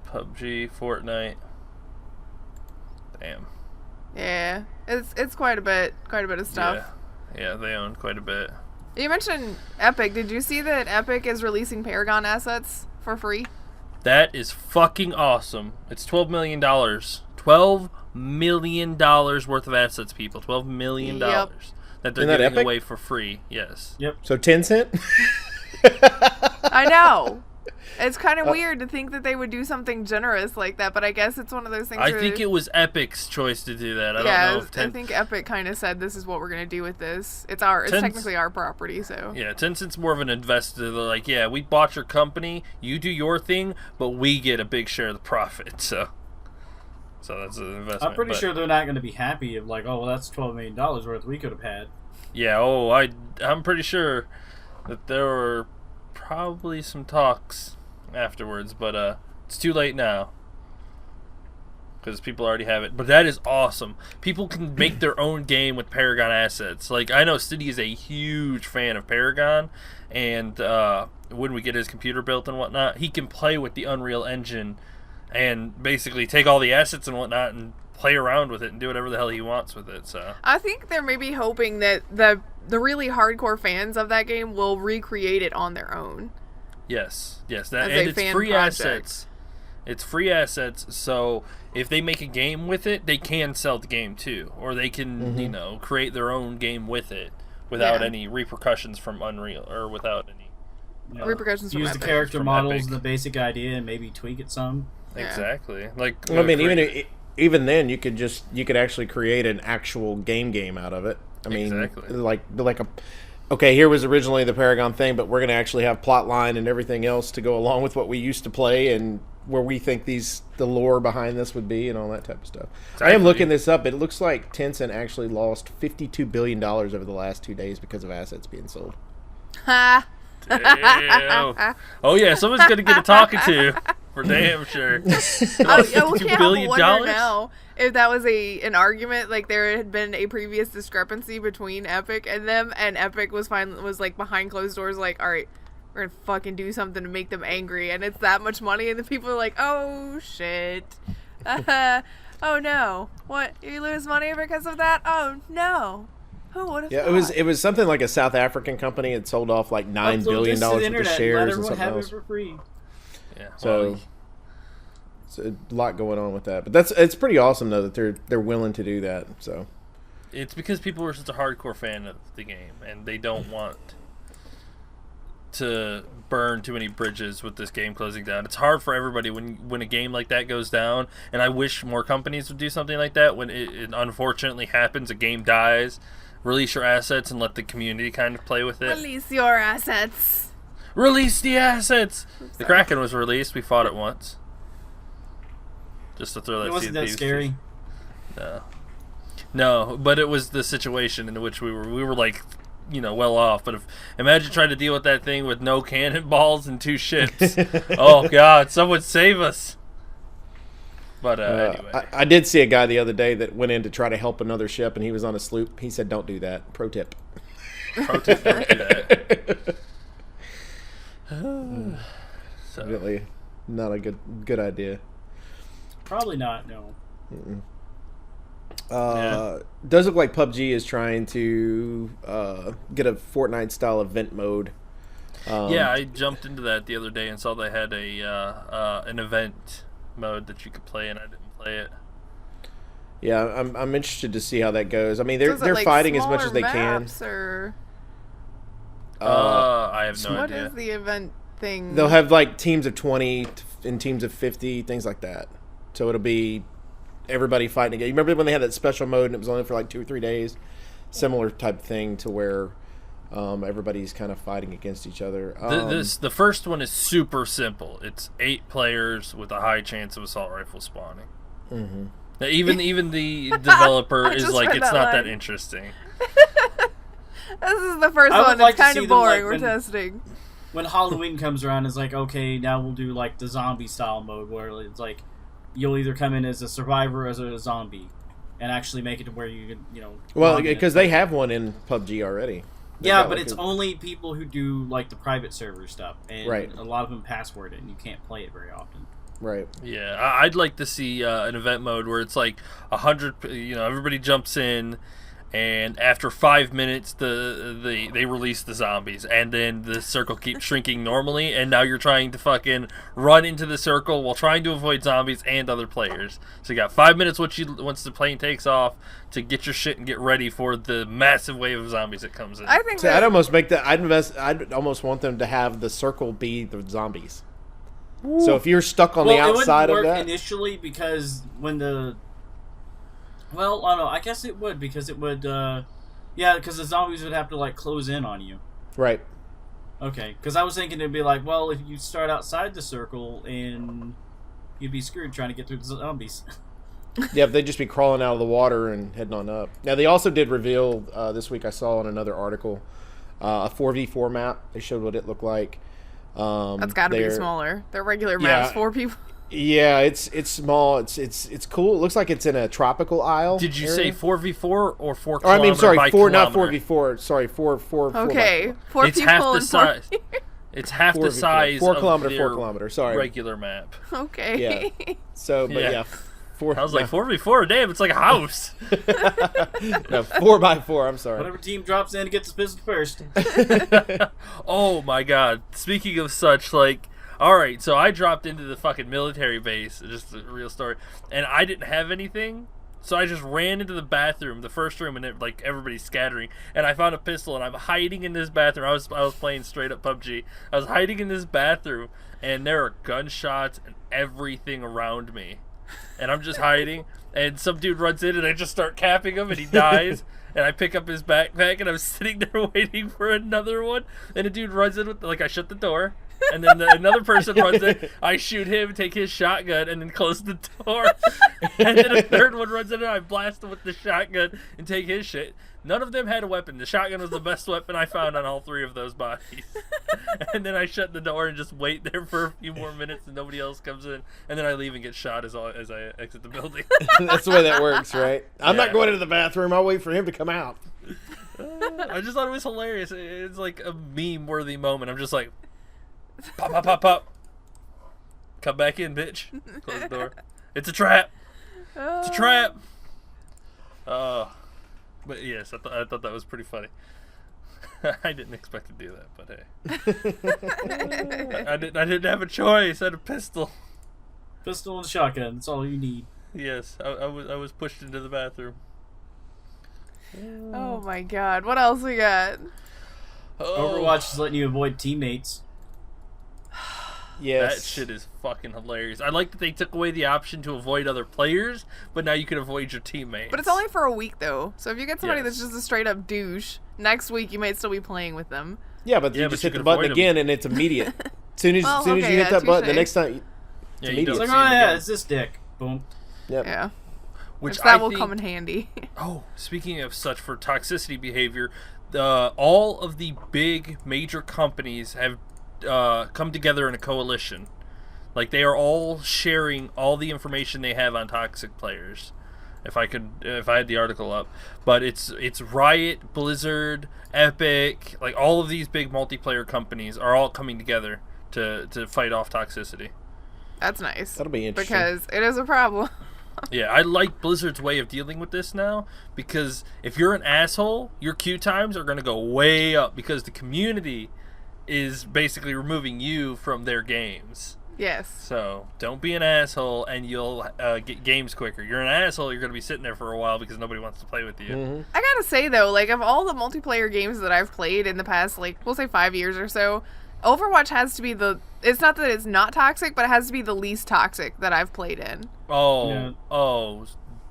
PUBG, Fortnite. Damn. Yeah, it's quite a bit of stuff. Yeah, they own quite a bit. You mentioned Epic. Did you see that Epic is releasing Paragon assets for free? That is fucking awesome. It's $12 million. $12 million worth of assets, people. $12 million that they're giving away for free. Yes. Yep. So Tencent? I know. It's kind of weird to think that they would do something generous like that, but I guess it's one of those things. I think it was Epic's choice to do that. I don't know. I think Epic kind of said, "This is what we're going to do with this. It's technically our property." So yeah, Tencent's more of an investor. They're like, yeah, we bought your company, you do your thing, but we get a big share of the profit. So that's an investment. I'm pretty sure they're not going to be happy of like, oh, well, that's $12 million worth we could have had. Yeah. I'm pretty sure that there were probably some talks afterwards, but it's too late now because people already have it. But that is awesome. People can make their own game with Paragon assets. Like, I know City is a huge fan of Paragon, and when we get his computer built and whatnot, he can play with the Unreal Engine and basically take all the assets and whatnot and play around with it and do whatever the hell he wants with it. So I think they're maybe hoping that the really hardcore fans of that game will recreate it on their own. Yes, and it's free assets. It's free assets, so if they make a game with it, they can sell the game too, or they can, create their own game with it without any repercussions from Unreal, or without any repercussions from use Epic. the character models and the basic idea, and maybe tweak it some. Yeah. Exactly. Like, well, I mean, even then, you could actually create an actual game out of it. I mean, like a. Okay, here was originally the Paragon thing, but we're going to actually have plot line and everything else to go along with what we used to play and where we think the lore behind this would be and all that type of stuff. Exactly. I am looking this up. It looks like Tencent actually lost $52 billion over the last 2 days because of assets being sold. Ha! Damn. Oh, yeah, someone's going to get a talking to for damn sure. $52 billion? Now if that was an argument, like there had been a previous discrepancy between Epic and them, and Epic was like behind closed doors, like, all right, we're gonna fucking do something to make them angry, and it's that much money, and the people are like, oh shit, oh no, what, you lose money because of that? Oh no, who would have? Yeah, thought? It was something like a South African company had sold off like $9 billion worth of shares and something else. For free. Yeah, so. It's a lot going on with that, but it's pretty awesome though that they're willing to do that. So it's because people are such a hardcore fan of the game, and they don't want to burn too many bridges with this game closing down. It's hard for everybody when a game like that goes down, and I wish more companies would do something like that. When it unfortunately happens, a game dies, release your assets and let the community kind of play with it. Release your assets. Release the assets. The Kraken was released. We fought it once. Just to throw that. It wasn't that scary. No, but it was the situation in which we were like, well off. But imagine trying to deal with that thing with no cannonballs and 2 ships. Oh God, someone save us! But anyway, I did see a guy the other day that went in to try to help another ship, and he was on a sloop. He said, "Don't do that." Pro tip. Pro tip: don't do that. So. Really, not a good idea. Probably not, no. Does look like PUBG is trying to get a Fortnite-style event mode. Yeah, I jumped into that the other day and saw they had an event mode that you could play, and I didn't play it. Yeah, I'm interested to see how that goes. I mean, they're like fighting as much as they can. Or... I have no idea. What is the event thing? They'll have like teams of 20 and teams of 50, things like that. So it'll be everybody fighting again. You remember when they had that special mode and it was only for like 2 or 3 days? Similar type thing to where everybody's kind of fighting against each other. The first one is super simple. It's 8 players with a high chance of assault rifle spawning. Mm-hmm. Now, even the developer is like, it's not that interesting. This is the first one. It's kind of boring. We're testing. When Halloween comes around, it's like, okay, now we'll do like the zombie style mode where it's like you'll either come in as a survivor or as a zombie, and actually make it to where you can, Well, because they have one in PUBG already. Yeah, but it's only people who do like the private server stuff, and Right. a lot of them password it, and you can't play it very often. Right. Yeah, I'd like to see an event mode where it's like 100. Everybody jumps in, and after 5 minutes, they release the zombies, and then the circle keeps shrinking normally, and now you're trying to fucking run into the circle while trying to avoid zombies and other players. So you got 5 minutes once the plane takes off to get your shit and get ready for the massive wave of zombies that comes in. I think I'd almost make that. I'd almost want them to have the circle be the zombies. Ooh. So if you're stuck on the outside it wouldn't of work that initially, because when the well, I don't know. I guess it would, because it would. Because the zombies would have to like close in on you. Right. Okay, because I was thinking it'd be like, well, if you start outside the circle, and you'd be screwed trying to get through the zombies. Yeah, they'd just be crawling out of the water and heading on up. Now, they also did reveal this week, I saw in another article, a 4v4 map. They showed what it looked like. That's got to be smaller. Their regular maps, 4 people. Yeah, it's small. It's cool. It looks like it's in a tropical isle. Did you area. say 4v4 or 4 Or I mean, sorry, by 4, not kilometer? 4v4. Sorry, 4. Okay, 4 It's people half the and 4. size. It's half the 4v4. size 4 of kilometer, their 4 kilometer. Sorry, regular map. Okay. Yeah. So, but Yeah. yeah, 4. I was like 4v4. Damn, it's like a house. No, 4x4. I'm sorry. Whatever team drops in gets the pistol first. Oh my god. Speaking of such, like, alright, so I dropped into the fucking military base, just a real story, and I didn't have anything, so I just ran into the bathroom, the first room, and everybody's scattering, and I found a pistol, and I'm hiding in this bathroom. I was playing straight up PUBG. I was hiding in this bathroom, and there are gunshots and everything around me, and I'm just hiding, and some dude runs in, and I just start capping him, and he dies. And I pick up his backpack, and I'm sitting there waiting for another one. And a dude runs in with, like, I shut the door. And then another person runs in. I shoot him, take his shotgun, and then close the door. And then a third one runs in, and I blast him with the shotgun and take his shit. None of them had a weapon. The shotgun was the best weapon I found on all 3 of those bodies. And then I shut the door and just wait there for a few more minutes, and nobody else comes in. And then I leave and get shot as I exit the building. That's the way that works, right? I'm Yeah. not going into the bathroom. I'll wait for him to come out. I just thought it was hilarious. It's like a meme-worthy moment. I'm just like, pop, pop, pop, pop. Come back in, bitch. Close the door. It's a trap. It's a trap. But yes, I thought that was pretty funny. I didn't expect to do that, but hey. I didn't have a choice. I had a pistol. Pistol and shotgun. That's all you need. Yes, I was pushed into the bathroom. Oh my god. What else we got? Overwatch is letting you avoid teammates. Yes. That shit is fucking hilarious. I like that they took away the option to avoid other players, but now you can avoid your teammates. But it's only for a week, though. So if you get somebody Yes. that's just a straight up douche, next week you might still be playing with them. Yeah, but you but just you hit the can button avoid 'em. again, and it's immediate. Soon as Well, you okay, hit that button, the touche. next time, Yeah, it's you immediate. don't It's like, see oh them yeah, again. it's this dick. Boom. Yep. Yeah. Which that I will think, come in handy. Oh, speaking of such for toxicity behavior, all of the big major companies have come together in a coalition. Like, they are all sharing all the information they have on toxic players. If I had the article up, but it's Riot, Blizzard, Epic, like all of these big multiplayer companies are all coming together to fight off toxicity. That's nice. That'll be interesting. Because it is a problem. Yeah, I like Blizzard's way of dealing with this now, because if you're an asshole, your queue times are going to go way up because the community is basically removing you from their games. Yes. So don't be an asshole, and you'll get games quicker. You're an asshole, you're going to be sitting there for a while because nobody wants to play with you. Mm-hmm. I gotta say, though, like, of all the multiplayer games that I've played in the past, like, we'll say 5 years or so, Overwatch has to be it's not that it's not toxic, but it has to be the least toxic that I've played in. Oh,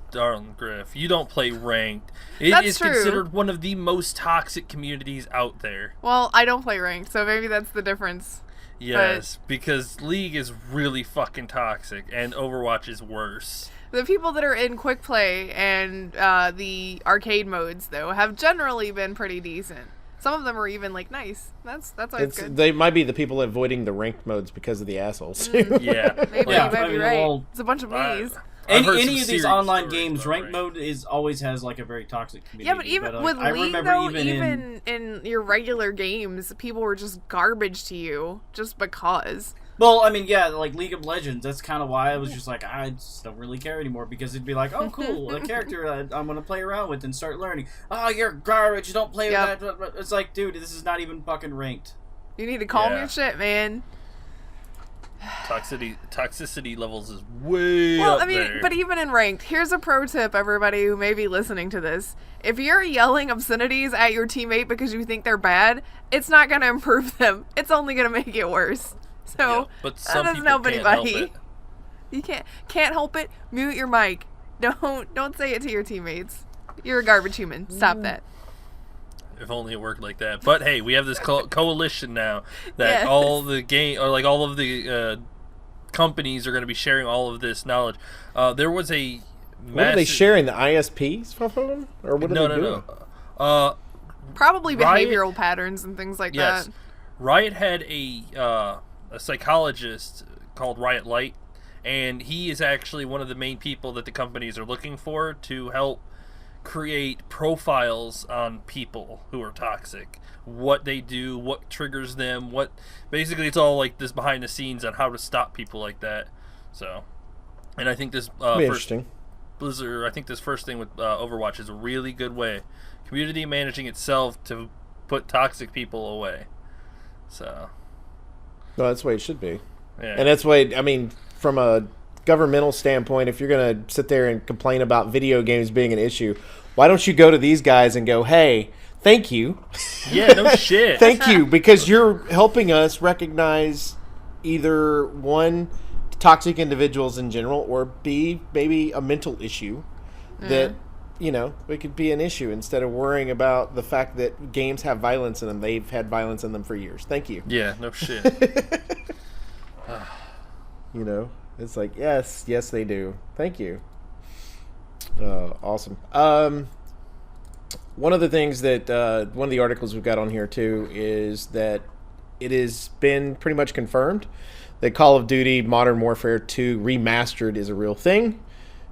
darling Grif, you don't play ranked. It That's is true. considered one of the most toxic communities out there. Well, I don't play ranked, so maybe that's the difference. Yes, because League is really fucking toxic, and Overwatch is worse. The people that are in quick play and the arcade modes, though, have generally been pretty decent. Some of them are even like nice. That's always good. They might be the people avoiding the ranked modes because of the assholes. Yeah. Maybe Yeah, you might I be mean, right. well, It's a bunch of me's. I've heard some Any of these serious online stories games, about ranked mode always has like a very toxic community. Yeah, but even with I League, remember though, even in your regular games, people were just garbage to you just because. Well, I mean, yeah, like League of Legends. That's kind of why I was just like, I just don't really care anymore because it'd be like, oh, cool, a character I'm gonna play around with and start learning. Oh, you're garbage. Don't play with that. It's like, dude, this is not even fucking ranked. You need to calm your shit, man. Toxicity levels is way Well, up I mean, there. but even in ranked, here's a pro tip, everybody who may be listening to this. If you're yelling obscenities at your teammate because you think they're bad, it's not going to improve them. It's only going to make it worse. So, Yeah, but some that doesn't people help can't anybody. help it. You can't help it. Mute your mic. Don't say it to your teammates. You're a garbage human. Stop that. If only it worked like that. But hey, we have this coalition now that Yes. all the all of the companies are going to be sharing all of this knowledge. There was a What are they sharing? The ISPs from them? Or what are they doing? no. Probably Riot- behavioral patterns and things like Yes, that. Riot had a psychologist called Wright, and he is actually one of the main people that the companies are looking for to help create profiles on people who are toxic, what they do, what triggers them, what basically it's all like this behind the scenes on how to stop people like that. So, and I think this Interesting. Blizzard, I think this first thing with Overwatch is a really good way, community managing itself to put toxic people away. So, No, that's the way it should be. yeah. And that's the way, I mean, from a governmental standpoint, if you're going to sit there and complain about video games being an issue, why don't you go to these guys and go, hey, thank you. Yeah, no shit. Thank you, because you're helping us recognize either one, toxic individuals in general, or B, maybe a mental issue that, you know, it could be an issue instead of worrying about the fact that games have violence in them. They've had violence in them for years. Thank you. Yeah, no shit. You know, it's like, yes, they do. Thank you. Awesome. One of the things that, one of the articles we've got on here too is that it has been pretty much confirmed that Call of Duty Modern Warfare 2 Remastered is a real thing,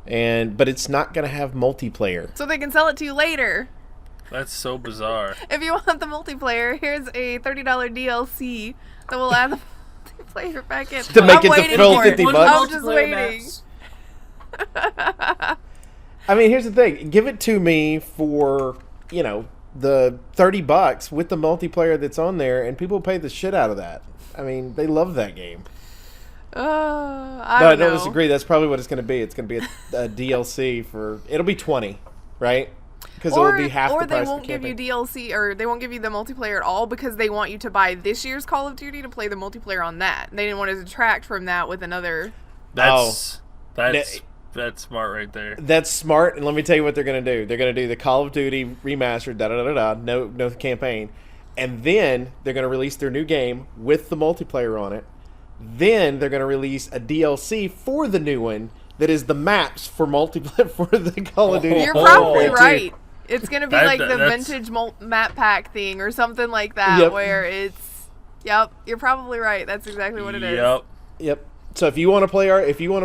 but it's not going to have multiplayer. So they can sell it to you later. That's so bizarre. If you want the multiplayer, here's a $30 DLC that will add the multiplayer back in. To make I'm it the waiting full for 50 it. bucks? I'm just waiting. I mean, here's the thing. Give it to me for, you know, the $30 with the multiplayer that's on there, and people pay the shit out of that. I mean, they love that game. I No, I don't know. don't disagree. That's probably what it's going to be. It's going to be a DLC for... It'll be 20, right? Because it will be half the price. Or they of won't the give you campaign. DLC, or they won't give you the multiplayer at all because they want you to buy this year's Call of Duty to play the multiplayer on that. They didn't want to detract from that with another. That's smart right there. That's smart, and let me tell you what they're going to do. They're going to do the Call of Duty remastered, no campaign, and then they're going to release their new game with the multiplayer on it. Then they're going to release a DLC for the new one that is the maps for multiplayer for the Call of Duty. You're probably Warfare 2. right. It's going to be like the that's- vintage map pack thing or something like that, Yep. where it's. Yep, you're probably right. That's exactly what it is. Yep. So if you want to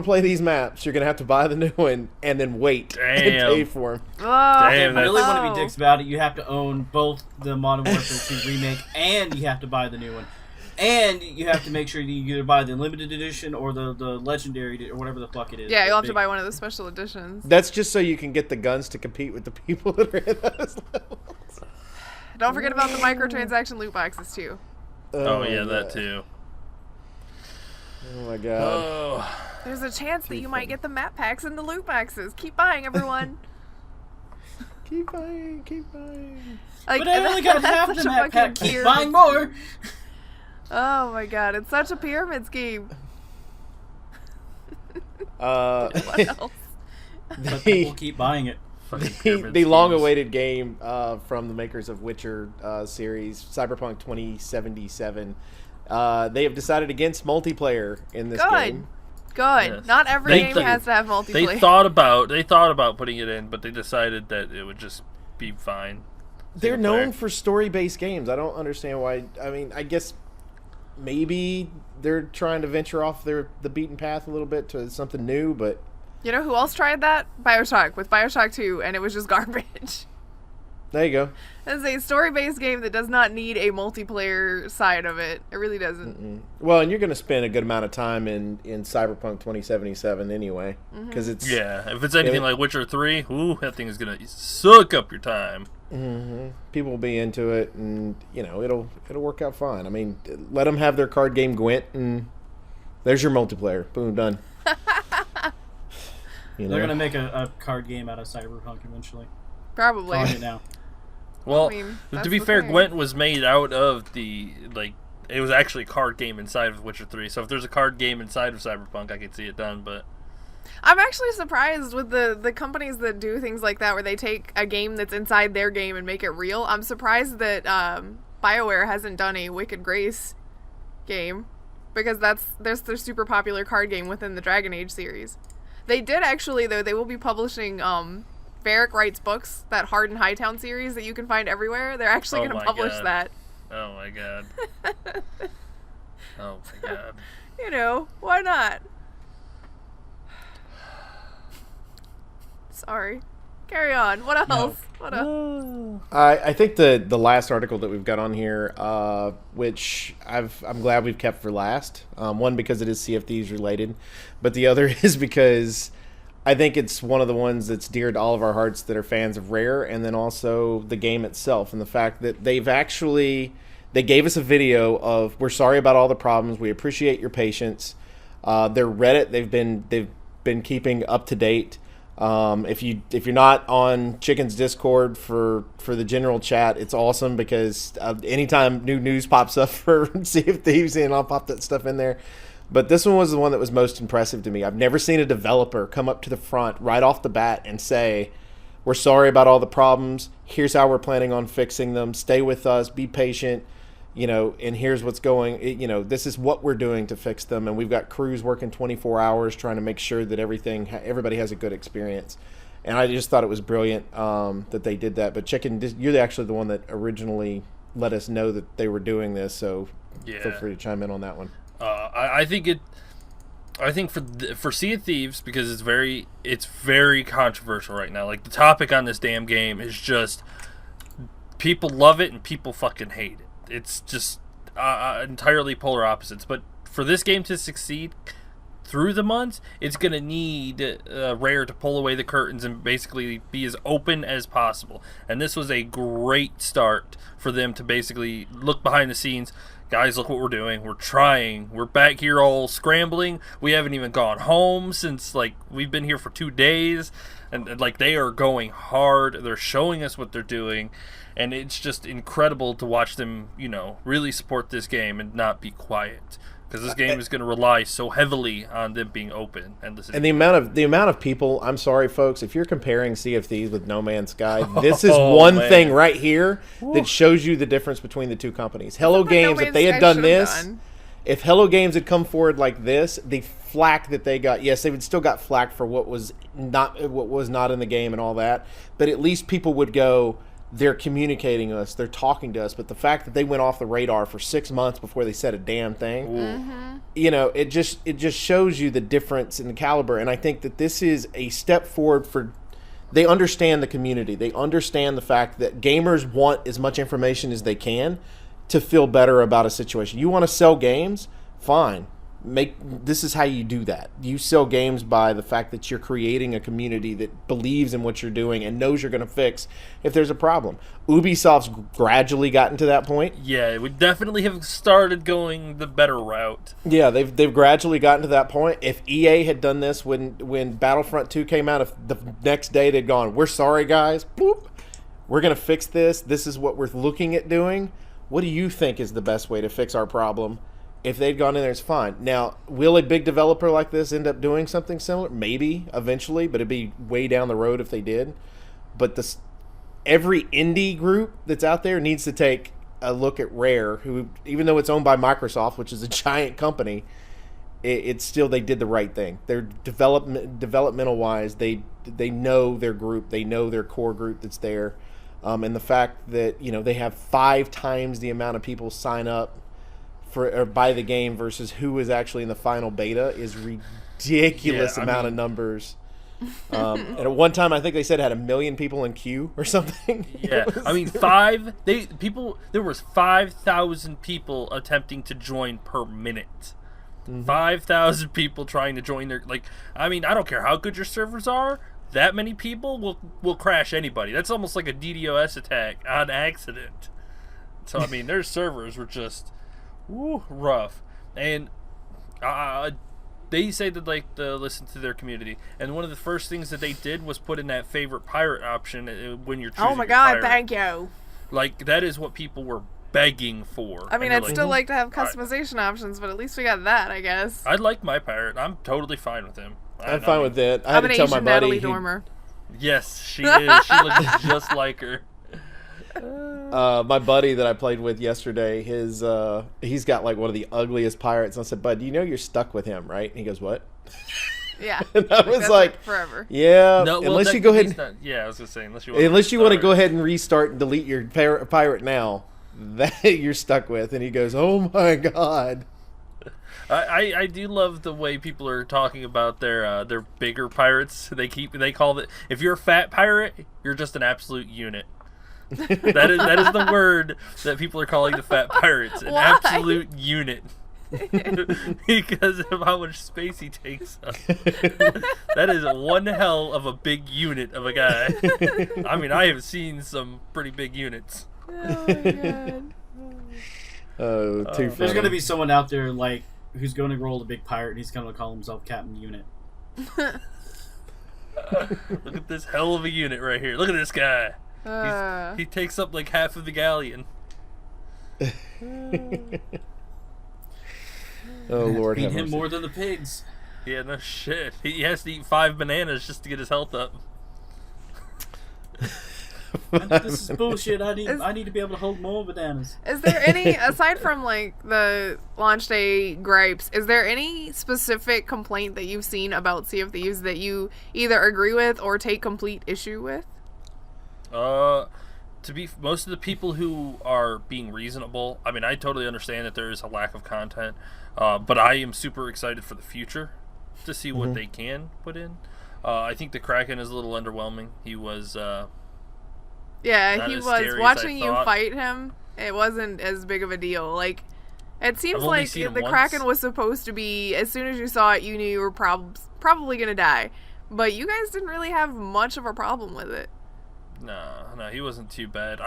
play these maps, you're going to have to buy the new one and then wait and pay for them. Oh, Damn, If you really want to oh. be dicks about it, you have to own both the Modern Warfare 2 remake and you have to buy the new one. And you have to make sure you either buy the limited edition or the legendary or whatever the fuck it is. Yeah, The you'll have to big- buy one of the special editions. That's just so you can get the guns to compete with the people that are in those levels. Don't forget about the microtransaction loot boxes, too. Oh yeah, that too. Oh my god. Oh. There's a chance that you might get the map packs and the loot boxes. Keep buying, everyone. Keep buying. Like, But I only got that's half such the a map fucking pack. Keep pyramid buying more. Oh my god, it's such a pyramid scheme. What else? But people keep buying it. Fucking pyramid the schemes. long-awaited game from the makers of Witcher series, Cyberpunk 2077. They have decided against multiplayer in this game. Good. Yes. Not every They game th- has to have They multiplayer. thought about putting it in, but they decided that it would just be fine. they're known for story-based games. I don't understand why. I mean, I guess maybe they're trying to venture off the beaten path a little bit to something new, but... You know who else tried that? BioShock, with BioShock 2, and it was just garbage. There you go. It's a story-based game that does not need a multiplayer side of it. It really doesn't. Well, and you're going to spend a good amount of time in Cyberpunk 2077 anyway, because it's... Yeah, if it's anything like Witcher 3, ooh, that thing is going to suck up your time. People will be into it, and, you know, it'll work out fine. I mean, let them have their card game Gwent, and there's your multiplayer. Boom, done. They're going to make a card game out of Cyberpunk eventually. Probably. Calling it now. Well, I mean, to be fair, Gwent was made out of the, like, it was actually a card game inside of Witcher 3. So if there's a card game inside of Cyberpunk, I could see it done, but... I'm actually surprised with the companies that do things like that, where they take a game that's inside their game and make it real. I'm surprised that BioWare hasn't done a Wicked Grace game, because there's their super popular card game within the Dragon Age series. They did actually, though. They will be publishing Wright's books, that Hard and Hightown series that you can find everywhere. They're actually going to publish that. Oh my god. Oh my god. You know, why not? Sorry. Carry on. What else? No. What else? I think the last article that we've got on here, which I'm glad we've kept for last. One, because it is Sea of Thieves related, but the other is because I think it's one of the ones that's dear to all of our hearts that are fans of Rare, and then also the game itself, and the fact that they gave us a video of, we're sorry about all the problems, we appreciate your patience. Their Reddit, they've been keeping up to date. If you're not on Chicken's Discord for the general chat, it's awesome, because anytime new news pops up for Sea of Thieves, and I'll pop that stuff in there. But this one was the one that was most impressive to me. I've never seen a developer come up to the front right off the bat and say, we're sorry about all the problems. Here's how we're planning on fixing them. Stay with us. Be patient. You know, and here's what's going. You know, this is what we're doing to fix them. And we've got crews working 24 hours trying to make sure that everybody has a good experience. And I just thought it was brilliant that they did that. But Chicken, you're actually the one that originally let us know that they were doing this. So feel free to chime in on that one. I think for Sea of Thieves, because it's very controversial right now. Like, the topic on this damn game is just, people love it and people fucking hate it. It's just entirely polar opposites. But for this game to succeed through the months, it's going to need Rare to pull away the curtains and basically be as open as possible. And this was a great start for them to basically look behind the scenes. Guys, look what we're doing. We're trying. We're back here all scrambling. We haven't even gone home since, like, we've been here for 2 days. And like, they are going hard. They're showing us what they're doing. And it's just incredible to watch them, you know, really support this game and not be quiet. Because this game is going to rely so heavily on them being open and listening. And the amount of people, I'm sorry, folks, if you're comparing Sea of Thieves with No Man's Sky, this is one thing right here that shows you the difference between the two companies. Hello Games, if they had done this, if Hello Games had come forward like this, the flack that they got, yes, they would still got flack for what was not in the game and all that, but at least people would go, they're communicating us, they're talking to us. But the fact that they went off the radar for 6 months before they said a damn thing, you know, it just shows you the difference in the caliber. And I think that this is a step forward for, they understand the community. They understand the fact that gamers want as much information as they can to feel better about a situation. You want to sell games? Fine. This is how you do that. You sell games by the fact that you're creating a community that believes in what you're doing and knows you're going to fix if there's a problem. Ubisoft's gradually gotten to that point. Yeah, we definitely have started going the better route. Yeah, they've gradually gotten to that point. If EA had done this when Battlefront 2 came out, if the next day they'd gone, we're sorry guys, boop, we're going to fix this. This is what we're looking at doing. What do you think is the best way to fix our problem? If they'd gone in there, it's fine. Now, will a big developer like this end up doing something similar? Maybe, eventually, but it'd be way down the road if they did. But every indie group that's out there needs to take a look at Rare, who, even though it's owned by Microsoft, which is a giant company, it's still, they did the right thing. They're developmental-wise, they know their group, they know their core group that's there. and the fact that they have 5 times the amount of people sign up for or buy the game versus who is actually in the final beta is ridiculous amount of numbers. And at one time, I think they said it had 1 million people in queue or something. Yeah, I mean, there was 5,000 people attempting to join per minute. 5,000 people trying to join their, I mean, I don't care how good your servers are, that many people will crash anybody. That's almost like a DDoS attack on accident. So, I mean, their servers were just rough. And they say that to listen to their community, and one of the first things that they did was put in that favorite pirate option when you're choosing. Oh my god, pirate. thank you. That is what people were begging for. I mean, I'd still like to have customization options, but at least we got that, I guess. I'd like my pirate. I'm totally fine with him. I'm fine with that. I I'm had an to tell my Asian buddy. Natalie Dormer. Yes, she is. She looks just like her. My buddy that I played with yesterday, he's got one of the ugliest pirates. And I said, "Bud, you know you're stuck with him, right?" And he goes, "What?" Yeah. And I was like, forever. Yeah. No, well, unless you go ahead. I was gonna say unless you want to go ahead and restart and delete your pirate now, that you're stuck with. And he goes, "Oh my god." I do love the way people are talking about their bigger pirates. They call it, if you're a fat pirate, you're just an absolute unit. That is the word that people are calling the fat pirates, an absolute unit. Because of how much space he takes up. That is one hell of a big unit of a guy. I mean, I have seen some pretty big units. Oh my god. Oh, too funny. There's gonna be someone out there who's going to roll the big pirate, and he's going to call himself Captain Unit. Look at this hell of a unit right here. Look at this guy. He takes up half of the galleon. Oh Lord, Feed him more than the pigs. Yeah, no shit. He has to eat 5 bananas just to get his health up. This is bullshit. I need to be able to hold more bananas. Is there any, aside from the launch day gripes, is there any specific complaint that you've seen about Sea of Thieves that you either agree with or take complete issue with? Most of the people who are being reasonable, I mean, I totally understand that there is a lack of content, but I am super excited for the future to see what they can put in. I think the Kraken is a little underwhelming. He was, yeah, he as was. scary as Watching I you thought. fight him, it wasn't as big of a deal. It seems I've only like seen him the once. Kraken was supposed to be, as soon as you saw it, you knew you were probably going to die. But you guys didn't really have much of a problem with it. No, he wasn't too bad.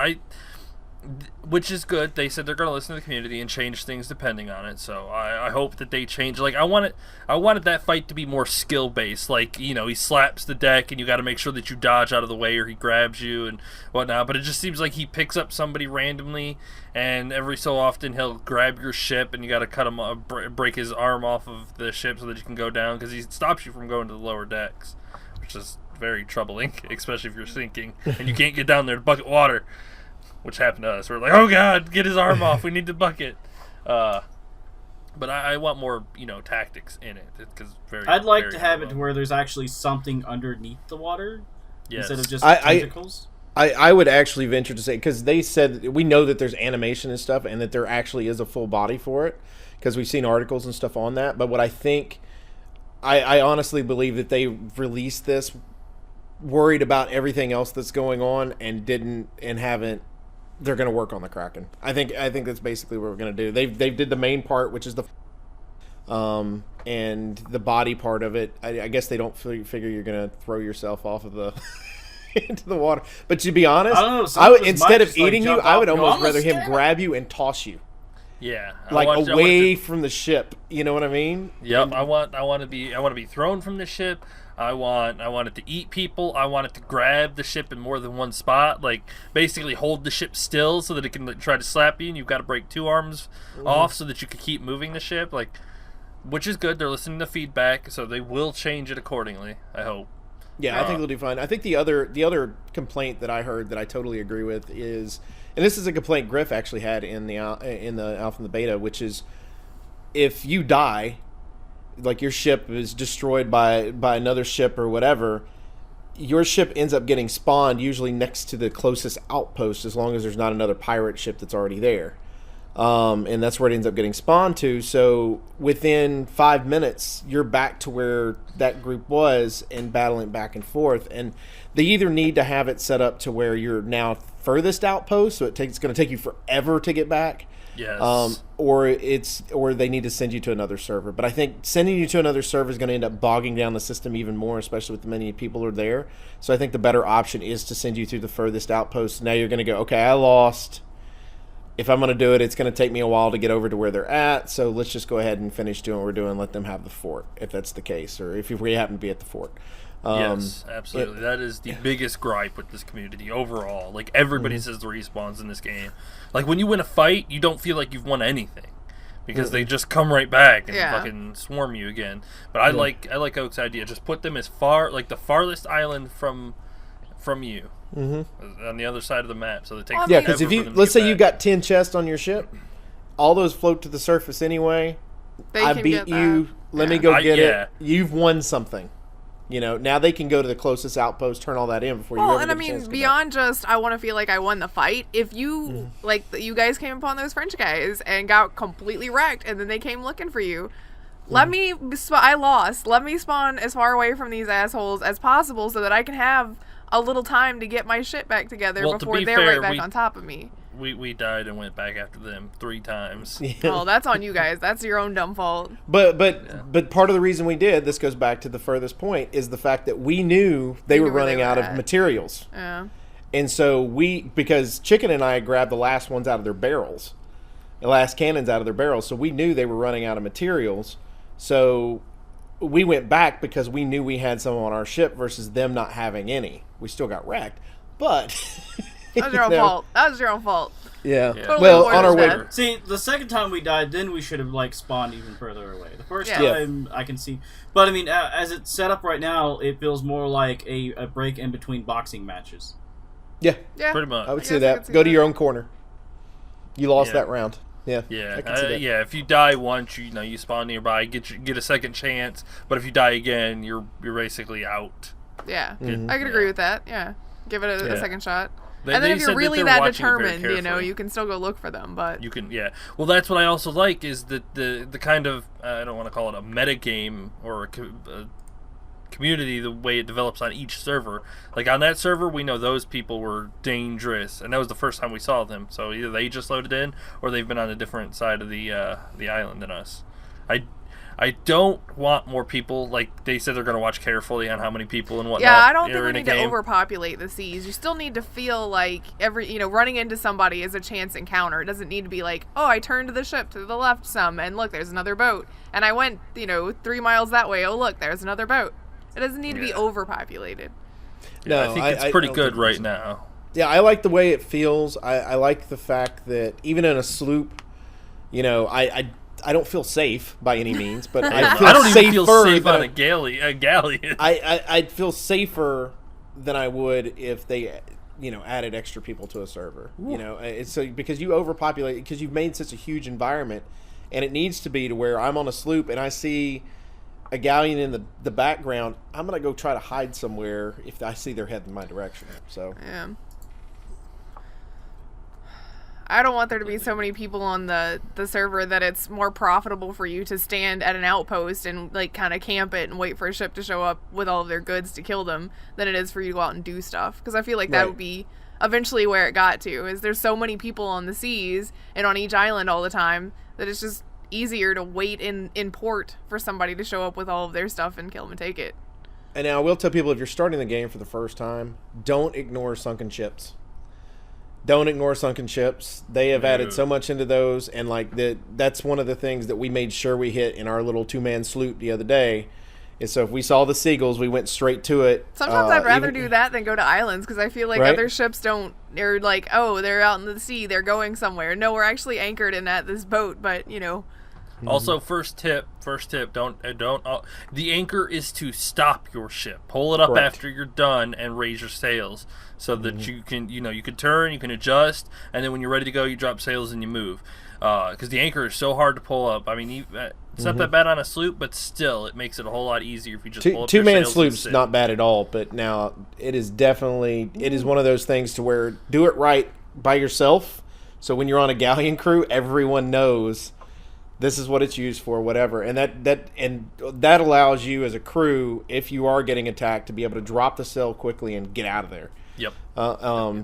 Which is good. They said they're going to listen to the community and change things depending on it. So I hope that they change. I wanted that fight to be more skill based. He slaps the deck and you got to make sure that you dodge out of the way or he grabs you and whatnot. But it just seems like he picks up somebody randomly and every so often he'll grab your ship and you got to cut him off, break his arm off of the ship so that you can go down because he stops you from going to the lower decks, which is very troubling, especially if you're sinking and you can't get down there to bucket water, which happened to us. We're like, oh god, get his arm off, we need the bucket. But I want more, tactics in it. I'd like to have it to where there's actually something underneath the water instead of just tentacles. I would actually venture to say, because they said, we know that there's animation and stuff and that there actually is a full body for it because we've seen articles and stuff on that. But what I think, I honestly believe that they released this worried about everything else that's going on and haven't. They're going to work on the Kraken. I think that's basically what we're going to do. They did the main part, which is the and the body part of it. I guess they don't figure you're going to throw yourself off of the into the water. But to be honest, I would, instead of eating you, I would almost rather him grab you and toss you. Yeah, away from the ship. You know what I mean? Yep. I want to be thrown from the ship. I want it to eat people. I want it to grab the ship in more than one spot. Basically hold the ship still so that it can try to slap you, and you've got to break 2 arms off so that you can keep moving the ship. Which is good. They're listening to feedback, so they will change it accordingly. I hope. Yeah, I think they'll do fine. I think the other complaint that I heard that I totally agree with is, and this is a complaint Grif actually had in the alpha and the beta, which is if you die, your ship is destroyed by another ship or whatever, your ship ends up getting spawned usually next to the closest outpost, as long as there's not another pirate ship that's already there. And that's where it ends up getting spawned to. So within 5 minutes, you're back to where that group was and battling back and forth. And they either need to have it set up to where you're now furthest outpost, so it's going to take you forever to get back. Yes. Or they need to send you to another server. But I think sending you to another server is going to end up bogging down the system even more, especially with the many people who are there. So I think the better option is to send you through the furthest outpost. Now you're going to go, okay, I lost. If I'm going to do it, it's going to take me a while to get over to where they're at. So let's just go ahead and finish doing what we're doing. Let them have the fort, if that's the case, or if we happen to be at the fort. Yes, absolutely. That is the biggest gripe with this community overall. Like, everybody says the respawns in this game. Like, when you win a fight, you don't feel like you've won anything. Because they just come right back and fucking swarm you again. But I like Oak's idea. Just put them as far, like, the farthest island from you. On the other side of the map. So it takes because if you, let's say you got 10 chests on your ship, all those float to the surface anyway. I beat you. Let me go get it. You've won something. You know, now they can go to the closest outpost, turn all that in before you ever get a chance to get back. Beyond just, I want to feel like I won the fight, if you, like, you guys came upon those French guys and got completely wrecked, and then they came looking for you, I lost. Let me spawn as far away from these assholes as possible so that I can have a little time to get my shit back together before they're right back on top of me. We died and went back after them 3 times. Oh, that's on you guys. That's your own dumb fault. But part of the reason we did, this goes back to the furthest point, is the fact that we knew they were running out of materials. Yeah. And so because Chicken and I grabbed the last ones out of their barrels, the last cannons out of their barrels, so we knew they were running out of materials. So we went back because we knew we had some on our ship versus them not having any. We still got wrecked, but... That was your own fault. That was your own fault. Yeah. Totally well, on our way. See, the second time we died, then we should have like spawned even further away. The first time, I can see, but I mean, as it's set up right now, it feels more like a break in between boxing matches. Yeah. Pretty much. I would say that. Go to your own corner. You lost that round. Yeah. Yeah. If you die once, you spawn nearby, get a second chance. But if you die again, you're basically out. Yeah. I could agree with that. Yeah. Give it a second shot. And then if you're really that determined, you can still go look for them. But you can, Well, that's what I also like is that the kind of I don't want to call it a meta game or a community, the way it develops on each server. Like on that server, we know those people were dangerous, and that was the first time we saw them. So either they just loaded in, or they've been on a different side of the island than us. I don't want more people. Like they said, they're going to watch carefully on how many people and whatnot. Yeah, I don't think we need to overpopulate the seas. You still need to feel like running into somebody is a chance encounter. It doesn't need to be like, oh, I turned the ship to the left some, and look, there's another boat. And I went, 3 miles that way. Oh, look, there's another boat. It doesn't need to be overpopulated. No, I think it's pretty good right now. Yeah, I like the way it feels. I like the fact that even in a sloop, I don't feel safe by any means, but I feel I don't even feel safe than on a galleon. I'd feel safer than I would if they, added extra people to a server. Ooh. It's so because you overpopulate, because you've made such a huge environment, and it needs to be to where I'm on a sloop and I see a galleon in the background. I'm gonna go try to hide somewhere if I see their head in my direction. So yeah. I don't want there to be so many people on the server that it's more profitable for you to stand at an outpost and kind of camp it and wait for a ship to show up with all of their goods to kill them than it is for you to go out and do stuff. Because I feel like that would be eventually where it got to, is there's so many people on the seas and on each island all the time that it's just easier to wait in port for somebody to show up with all of their stuff and kill them and take it. And now I will tell people, if you're starting the game for the first time, don't ignore sunken ships. Don't ignore sunken ships. They have added so much into those, and that's one of the things that we made sure we hit in our little 2-man sloop the other day. Is so if we saw the seagulls, we went straight to it. Sometimes I'd rather do that than go to islands, because I feel like other ships don't. They're like, oh, they're out in the sea, they're going somewhere. No, we're actually anchored in at this boat, but Also, first tip, don't the anchor is to stop your ship. Pull it up Correct. after you're done and raise your sails so that you can turn, you can adjust, and then when you're ready to go, you drop sails and you move. Because the anchor is so hard to pull up. I mean, it's not that bad on a sloop, but still, it makes it a whole lot easier if you just pull up your two-man sails sloops and sit. not bad at all, but now it is definitely one of those things to where do it right by yourself. So when you're on a galleon crew, everyone knows this is what it's used for, whatever, and that allows you as a crew, if you are getting attacked, to be able to drop the sail quickly and get out of there. Yep.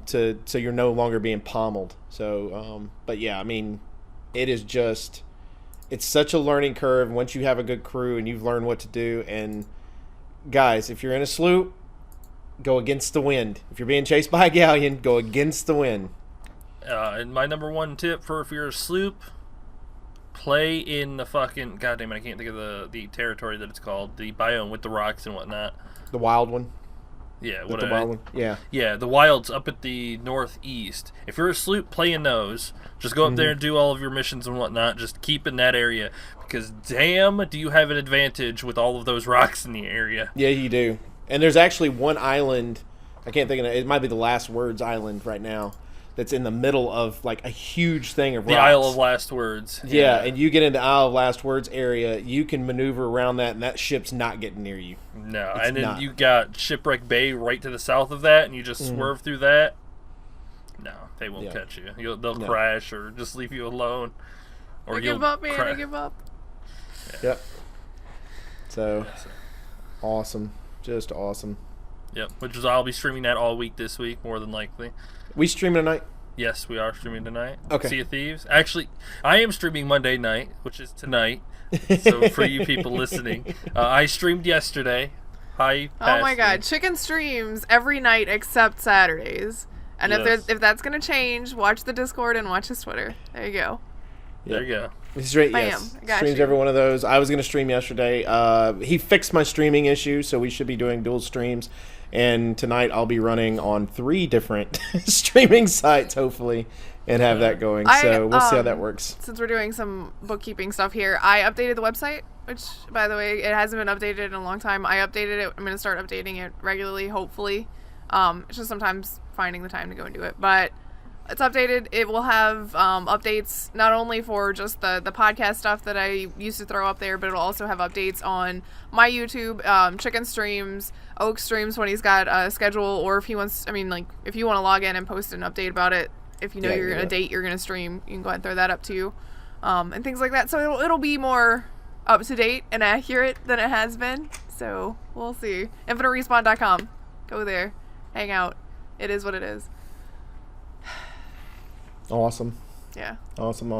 So you're no longer being pommeled. So, but yeah, I mean, it's such a learning curve once you have a good crew and you've learned what to do. And guys, if you're in a sloop, go against the wind. If you're being chased by a galleon, go against the wind. And my number one tip for if you're a sloop, play in the fucking goddamn it, I can't think of the territory that it's called, the biome with the rocks and whatnot. The wild one. Yeah, The wild one. Yeah. Yeah, the wilds up at the northeast. If you're a sloop, play in those. Just go up there and do all of your missions and whatnot. Just keep in that area because damn, do you have an advantage with all of those rocks in the area? Yeah, you do. And there's actually one island. I can't think of it. It might be the Last Words Island right now. That's in the middle of like a huge thing of rocks. The Isle of Last Words. Yeah, and you get into Isle of Last Words area, you can maneuver around that, and that ship's not getting near you. No, It's and then not. you got Shipwreck Bay right to the south of that, and you just swerve through that. No, they won't catch you. They'll crash or just leave you alone. Or I give up, man. I give up. Yep. So, awesome. Just awesome. Yep, which is I'll be streaming that all week this week, more than likely. We stream tonight? Yes, we are streaming tonight. Okay. Sea of Thieves. Actually, I am streaming Monday night, which is tonight. So for you people listening, I streamed yesterday. Hi, Oh my god, Chicken streams every night except Saturdays. And Yes. if that's gonna change, watch the Discord and watch his Twitter. There you go. There you go. Bam. Bam. Yes. I got Streams you. every one of those. I was going to stream yesterday. He fixed my streaming issue, so we should be doing dual streams. And tonight I'll be running on 3 different streaming sites, hopefully, and have that going. So we'll see how that works. Since we're doing some bookkeeping stuff here, I updated the website, which, by the way, it hasn't been updated in a long time. I updated it. I'm going to start updating it regularly, hopefully. It's just sometimes finding the time to go and do it. But it's updated. It will have updates not only for just the podcast stuff that I used to throw up there, but it'll also have updates on my YouTube, Chicken streams, Oak streams when he's got a schedule, or if he wants, if you want to log in and post an update about it, if you know you're going to date, you're going to stream, you can go ahead and throw that up too, and things like that. So it'll be more up to date and accurate than it has been. So we'll see. InfiniteRespawn.com. Go there, hang out. It is what it is. Awesome. Yeah. Awesome.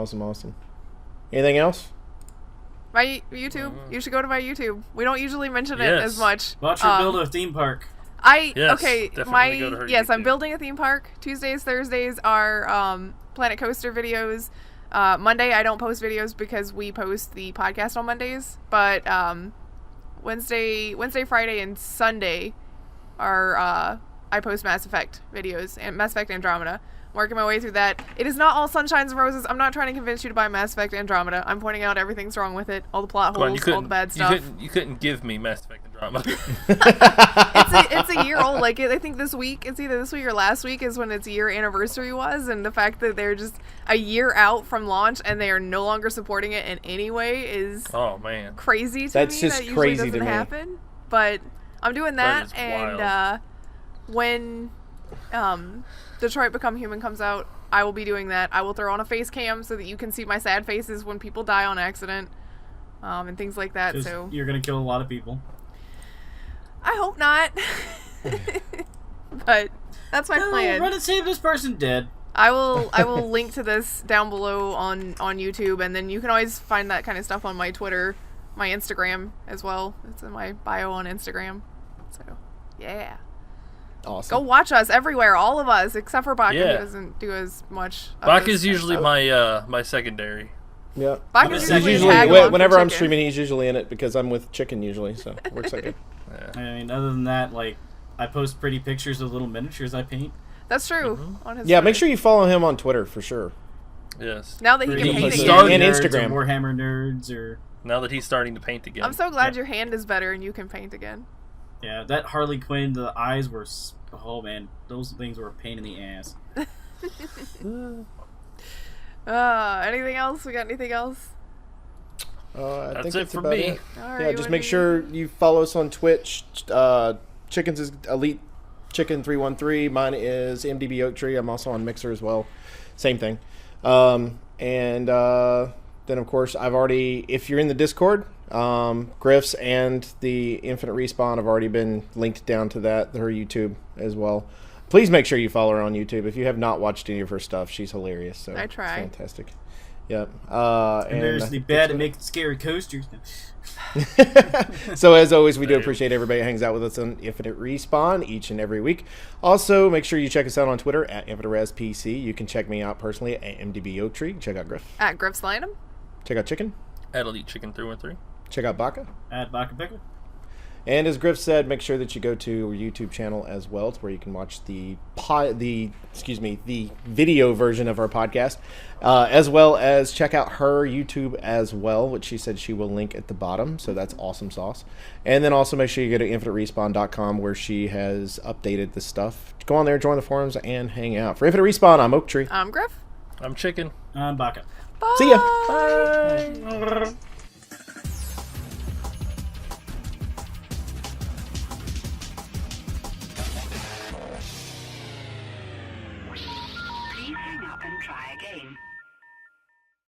Anything else? My YouTube. You should go to my YouTube. We don't usually mention it Yes. as much. Watch her build a theme park. Yes, Okay, definitely go to her I'm YouTube. building a theme park. Tuesdays, Thursdays are Planet Coaster videos. Monday I don't post videos because we post the podcast on Mondays. But Wednesday, Friday, and Sunday are I post Mass Effect videos and Mass Effect Andromeda. I'm working my way through that. It is not all sunshines and roses. I'm not trying to convince you to buy Mass Effect Andromeda. I'm pointing out everything's wrong with it, all the plot Come on, holes, all the bad stuff. You couldn't give me Mass Effect Andromeda. It's a year old. Like, I think this week, it's either this week or last week is when its year anniversary was, and the fact that they're just a year out from launch and they are no longer supporting it in any way is Oh man. crazy to That's me. just That usually crazy doesn't to me. happen. But I'm doing That that, is and wild. when Detroit Become Human comes out, I will be doing that. I will throw on a face cam so that you can see my sad faces when people die on accident, and things like that. 'Cause So you're gonna kill a lot of people. I hope not. But that's my plan. Run and save this person dead. I will link to this down below on YouTube, and then you can always find that kind of stuff on my Twitter, my Instagram as well. It's in my bio on Instagram. So yeah. Awesome. Go watch us everywhere, all of us, except for Baka, Yeah. who doesn't do as much. of Bach this is usually stuff. my secondary. Yeah. Baka's He's usually Usually, tag along for whenever I'm chicken. streaming, he's usually in it because I'm with Chicken usually, so it works out good. Yeah. I mean, other than that, like, I post pretty pictures of little miniatures I paint. That's true. On his Yeah, Twitter. make sure you follow him on Twitter for sure. Yes. Now that he For can any paint he again. started- And nerds Instagram. or Warhammer nerds, or Now that he's starting to paint again. I'm so glad Yeah. your hand is better and you can paint again. yeah, that Harley Quinn, the eyes were. Oh man, those things were a pain in the ass. Anything else? We got anything else? I That's think it that's for about me. it. All right, Yeah, you just wanna make do- sure you follow us on Twitch. Chickens is Elite Chicken 313. Mine is MDB Oak Tree. I'm also on Mixer as well. Same thing. Then of course I've already. If you're in the Discord, Grif's and the Infinite Respawn have already been linked down to that. Her YouTube as well. Please make sure you follow her on YouTube. If you have not watched any of her stuff, she's hilarious. So I try. It's fantastic. Yep. And there's I the think bad that's at making scary coasters. So as always, we do Same. appreciate everybody who hangs out with us on Infinite Respawn each and every week. Also, make sure you check us out on Twitter at InfiniteResPC. You can check me out personally at MDB Oak Tree. Check out Grif. At Griff's Lineham. Check out Chicken. At Elite Chicken 313. Check out Baka. At Baka Pickle. And as Griff said, make sure that you go to our YouTube channel as well. It's where you can watch the video version of our podcast, as well as check out her YouTube as well, which she said she will link at the bottom. So that's awesome sauce. And then also make sure you go to infiniterespawn.com where she has updated the stuff. Go on there, join the forums, and hang out. For Infinite Respawn, I'm Oak Tree. I'm Griff. I'm Chicken. Baka. Bye. See ya. Bye.